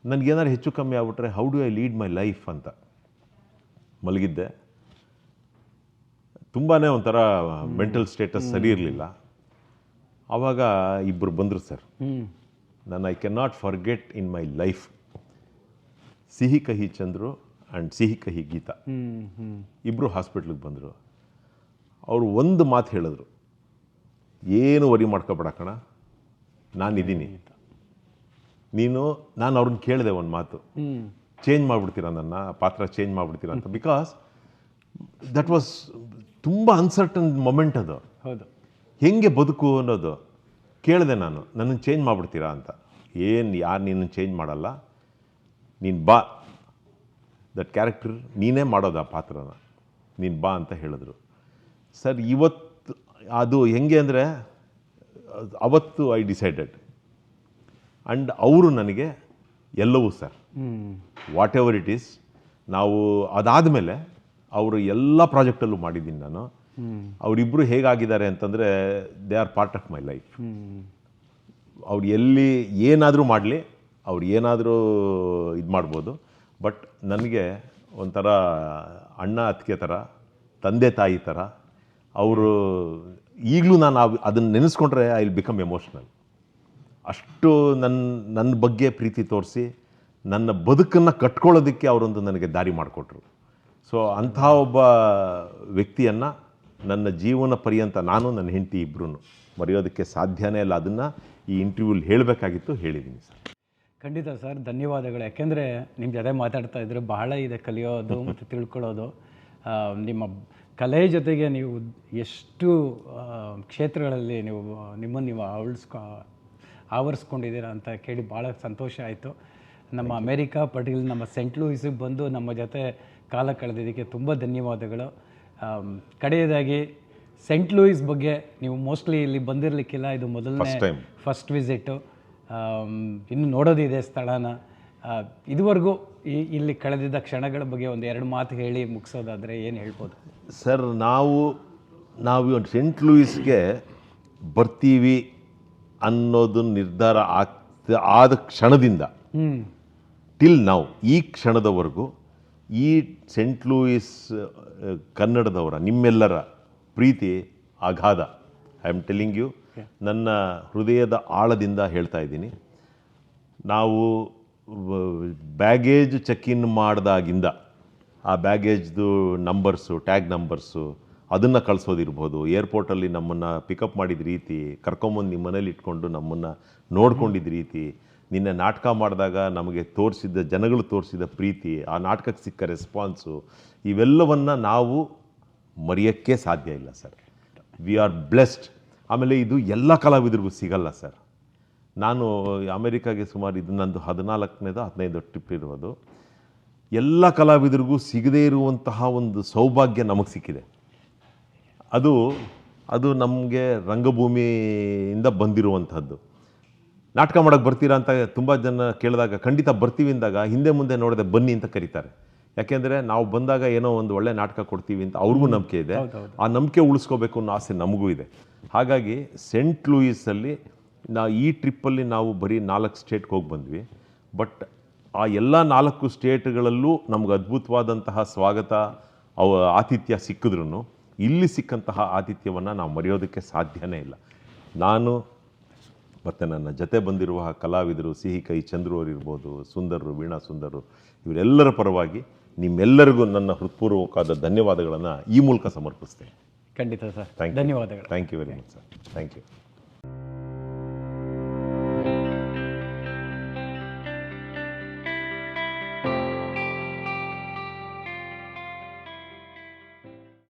ನನಗೇನಾದ್ರು ಹೆಚ್ಚು ಕಮ್ಮಿ ಆಗ್ಬಿಟ್ರೆ how do I lead my life ಅಂತ ಮಲಗಿದ್ದೆ. ತುಂಬಾ ಒಂಥರ ಮೆಂಟಲ್ ಸ್ಟೇಟಸ್ ಸರಿ ಇರಲಿಲ್ಲ. ಆವಾಗ ಇಬ್ಬರು ಬಂದರು ಸರ್. ನಾನು I can not forget in my life ಸಿಹಿ ಕಹಿ ಚಂದ್ರು ಆ್ಯಂಡ್ ಸಿಹಿ ಕಹಿ ಗೀತಾ. ಇಬ್ಬರು ಹಾಸ್ಪಿಟ್ಲಿಗೆ ಬಂದರು. ಅವರು ಒಂದು ಮಾತು ಹೇಳಿದ್ರು, ಏನು ವರಿ ಮಾಡ್ಕೊಬೇಡ ಕಣ, ನಾನಿದ್ದೀನಿ. ನಾನು ಅವ್ರನ್ನ ಕೇಳಿದೆ ಒಂದು ಮಾತು, ಚೇಂಜ್ ಮಾಡಿಬಿಡ್ತೀರಾ ನನ್ನ ಪಾತ್ರ, ಚೇಂಜ್ ಮಾಡಿಬಿಡ್ತೀರಾ ಅಂತ. ಬಿಕಾಸ್ ದಟ್ ವಾಸ್ ತುಂಬ ಅನ್ಸರ್ಟನ್ ಮೊಮೆಂಟ್ ಅದು. ಹೌದು, ಹೆಂಗೆ ಬದುಕು ಅನ್ನೋದು ಕೇಳಿದೆ ನಾನು. ನನ್ನನ್ನು ಚೇಂಜ್ ಮಾಡಿಬಿಡ್ತೀರಾ ಅಂತ. ಯಾರು ನಿನ್ನನ್ನು ಚೇಂಜ್ ಮಾಡಲ್ಲ, ನೀನು ಬಾ, ದಟ್ ಕ್ಯಾರೆಕ್ಟರ್ ನೀನೇ ಮಾಡೋದು ಆ ಪಾತ್ರನ, ನೀನು ಬಾ ಅಂತ ಹೇಳಿದ್ರು. ಸರ್ ಇವತ್ತು ಅದು ಹೆಂಗೆ ಅಂದರೆ, ಅವತ್ತು ಐ ಡಿಸೈಡೆಡ್. ಆ್ಯಂಡ್ ಅವರು ನನಗೆ ಎಲ್ಲವೂ sir, what ever it is. ನಾವು ಅದಾದಮೇಲೆ ಅವರು ಎಲ್ಲ ಪ್ರಾಜೆಕ್ಟಲ್ಲೂ ಮಾಡಿದ್ದೀನಿ ನಾನು. ಅವರಿಬ್ಬರು ಹೇಗಾಗಿದ್ದಾರೆ ಅಂತಂದರೆ, they are part of my life. ಅವ್ರು ಎಲ್ಲಿ ಏನಾದರೂ ಮಾಡಲಿ, ಅವ್ರು ಏನಾದರೂ ಇದು ಮಾಡ್ಬೋದು, ಬಟ್ ನನಗೆ ಒಂಥರ ಅಣ್ಣ ಅತ್ತಿಗೆ ಥರ, ತಂದೆ ತಾಯಿ ಥರ ಅವರು. ಈಗಲೂ ನಾನು ಅದನ್ನು ನೆನೆಸ್ಕೊಂಡ್ರೆ ಐ ವಿಲ್ ಬಿಕಮ್ ಎಮೋಷ್ನಲ್. ಅಷ್ಟು ನನ್ನ ಬಗ್ಗೆ ಪ್ರೀತಿ ತೋರಿಸಿ ನನ್ನ ಬದುಕನ್ನು ಕಟ್ಕೊಳ್ಳೋದಕ್ಕೆ ಅವರೊಂದು ನನಗೆ ದಾರಿ ಮಾಡಿಕೊಟ್ರು. ಸೊ ಅಂಥ ಒಬ್ಬ ವ್ಯಕ್ತಿಯನ್ನು ನನ್ನ ಜೀವನ ಪರ್ಯಂತ ನಾನು ನನ್ನ ಹೆಂಡತಿ ಇಬ್ಬರೂ ಮರೆಯೋದಕ್ಕೆ ಸಾಧ್ಯನೇ ಇಲ್ಲ. ಅದನ್ನು ಈ ಇಂಟರ್ವ್ಯೂಲಿ ಹೇಳಬೇಕಾಗಿತ್ತು, ಹೇಳಿದ್ದೀನಿ ಸರ್. ಖಂಡಿತ ಸರ್, ಧನ್ಯವಾದಗಳು. ಯಾಕೆಂದರೆ ನಿಮ್ಮ ಜೊತೆ ಮಾತಾಡ್ತಾ ಇದ್ದರೆ ಬಹಳ ಇದೆ ಕಲಿಯೋದು ಮತ್ತು ತಿಳ್ಕೊಳ್ಳೋದು. ನಿಮ್ಮ ಕಲೆ ಜೊತೆಗೆ ನೀವು ಎಷ್ಟು ಕ್ಷೇತ್ರಗಳಲ್ಲಿ ನಿಮ್ಮನ್ನು ಆವರಿಸ್ಕೊಂಡಿದ್ದೀರಾ ಅಂತ ಕೇಳಿ ಭಾಳ ಸಂತೋಷ ಆಯಿತು. ನಮ್ಮ ಅಮೇರಿಕಾ, ಪರ್ಟಿಕ್ಯುಲರ್ ನಮ್ಮ ಸೆಂಟ್ ಲೂಯಿಸಿಗೆ ಬಂದು ನಮ್ಮ ಜೊತೆ ಕಾಲ ಕಳೆದಿದ್ದಕ್ಕೆ ತುಂಬ ಧನ್ಯವಾದಗಳು. ಕಡೆಯದಾಗಿ ಸೆಂಟ್ ಲೂಯಿಸ್ ಬಗ್ಗೆ ನೀವು ಮೋಸ್ಟ್ಲಿ ಇಲ್ಲಿ ಬಂದಿರಲಿಕ್ಕಿಲ್ಲ, ಇದು ಮೊದಲನೇ ಫಸ್ಟ್ ವಿಸಿಟು. ಇನ್ನು ನೋಡೋದಿದೆ ಸ್ಥಳನ. ಇದುವರೆಗೂ ಇಲ್ಲಿ ಕಳೆದಿದ್ದ ಕ್ಷಣಗಳ ಬಗ್ಗೆ ಒಂದು 2 ಮಾತು ಹೇಳಿ ಮುಗಿಸೋದಾದರೆ ಏನು ಹೇಳ್ಬೋದು ಸರ್? ನಾವು ಸೆಂಟ್ ಲೂಯಿಸ್ಗೆ ಬರ್ತೀವಿ ಅನ್ನೋದು ನಿರ್ಧಾರ ಆದ ಕ್ಷಣದಿಂದ ಟಿಲ್ ನಾವು ಈ ಕ್ಷಣದವರೆಗೂ ಈ ಸೆಂಟ್ ಲೂಯಿಸ್ ಕನ್ನಡದವರ ನಿಮ್ಮೆಲ್ಲರ ಪ್ರೀತಿ ಅಗಾಧ. ಐ ಆಮ್ ಟೆಲ್ಲಿಂಗ್ ಯು, ನನ್ನ ಹೃದಯದ ಆಳದಿಂದ ಹೇಳ್ತಾ ಇದ್ದೀನಿ. ನಾವು ಬ್ಯಾಗೇಜ್ ಚೆಕ್ ಇನ್ ಮಾಡಿದಾಗಿಂದ ಆ ಬ್ಯಾಗೇಜ್ದು ನಂಬರ್ಸು, ಟ್ಯಾಗ್ ನಂಬರ್ಸು, ಅದನ್ನು ಕಳಿಸೋದಿರ್ಬೋದು, ಏರ್ಪೋರ್ಟಲ್ಲಿ ನಮ್ಮನ್ನು ಪಿಕಪ್ ಮಾಡಿದ ರೀತಿ, ಕರ್ಕೊಂಬಂದು ನಿಮ್ಮ ಮನೇಲಿ ಇಟ್ಕೊಂಡು ನಮ್ಮನ್ನು ನೋಡ್ಕೊಂಡಿದ್ದ ರೀತಿ, ನಿನ್ನೆ ನಾಟಕ ಮಾಡಿದಾಗ ನಮಗೆ ತೋರಿಸಿದ ಜನಗಳು ತೋರಿಸಿದ ಪ್ರೀತಿ, ಆ ನಾಟಕಕ್ಕೆ ಸಿಕ್ಕ ರೆಸ್ಪಾನ್ಸು, ಇವೆಲ್ಲವನ್ನು ನಾವು ಮರೆಯೋಕ್ಕೆ ಸಾಧ್ಯ ಇಲ್ಲ ಸರ್. We are blessed. ಆಮೇಲೆ ಇದು ಎಲ್ಲ ಕಲಾವಿದರಿಗೂ ಸಿಗಲ್ಲ ಸರ್. ನಾನು ಅಮೇರಿಕಾಗೆ ಸುಮಾರು ಇದು ನಂದು 14ನೇದೋ 15 ಟ್ರಿಪ್ ಇರೋದು. ಎಲ್ಲ ಕಲಾವಿದರಿಗೂ ಸಿಗದೇ ಇರುವಂತಹ ಒಂದು ಸೌಭಾಗ್ಯ ನಮಗೆ ಸಿಕ್ಕಿದೆ. ಅದು ನಮಗೆ ರಂಗಭೂಮಿಯಿಂದ ಬಂದಿರುವಂಥದ್ದು. ನಾಟಕ ಮಾಡೋಕ್ಕೆ ಬರ್ತೀರಾ ಅಂತ ತುಂಬ ಜನ ಕೇಳಿದಾಗ ಖಂಡಿತ ಬರ್ತೀವಿ ಅಂದಾಗ ಹಿಂದೆ ಮುಂದೆ ನೋಡದೆ ಬನ್ನಿ ಅಂತ ಕರೀತಾರೆ. ಯಾಕೆಂದರೆ ನಾವು ಬಂದಾಗ ಏನೋ ಒಂದು ಒಳ್ಳೆ ನಾಟಕ ಕೊಡ್ತೀವಿ ಅಂತ ಅವ್ರಿಗೂ ನಂಬಿಕೆ ಇದೆ. ಆ ನಂಬಿಕೆ ಉಳಿಸ್ಕೋಬೇಕು ಅನ್ನೋ ಆಸೆ ನಮಗೂ ಇದೆ. ಹಾಗಾಗಿ ಸೆಂಟ್ ಲೂಯಿಸಲ್ಲಿ ಈ ಟ್ರಿಪ್ಪಲ್ಲಿ ನಾವು ಬರೀ 4 ಸ್ಟೇಟ್ಗೆ ಹೋಗಿ ಬಂದ್ವಿ. ಬಟ್ ಆ ಎಲ್ಲ 4 ಸ್ಟೇಟ್ಗಳಲ್ಲೂ ನಮ್ಗೆ ಅದ್ಭುತವಾದಂತಹ ಸ್ವಾಗತ, ಆತಿಥ್ಯ ಸಿಕ್ಕಿದ್ರೂ ಇಲ್ಲಿ ಸಿಕ್ಕಂತಹ ಆತಿಥ್ಯವನ್ನು ನಾವು ಮರೆಯೋದಕ್ಕೆ ಸಾಧ್ಯನೇ ಇಲ್ಲ. ನಾನು ಮತ್ತು ನನ್ನ ಜೊತೆ ಬಂದಿರುವ ಕಲಾವಿದರು, ಸಿಹಿ ಕೈ ಚಂದ್ರು ಅವರಿರ್ಬೋದು, ಸುಂದರರು, ವೀಣಾ ಸುಂದರರು, ಇವರೆಲ್ಲರ ಪರವಾಗಿ ನಿಮ್ಮೆಲ್ಲರಿಗೂ ನನ್ನ ಹೃತ್ಪೂರ್ವಕವಾದ ಧನ್ಯವಾದಗಳನ್ನು ಈ ಮೂಲಕ ಸಮರ್ಪಿಸ್ತೇನೆ. ಖಂಡಿತ ಸರ್, ಧನ್ಯವಾದಗಳು. Thank you very much sir. Thank you.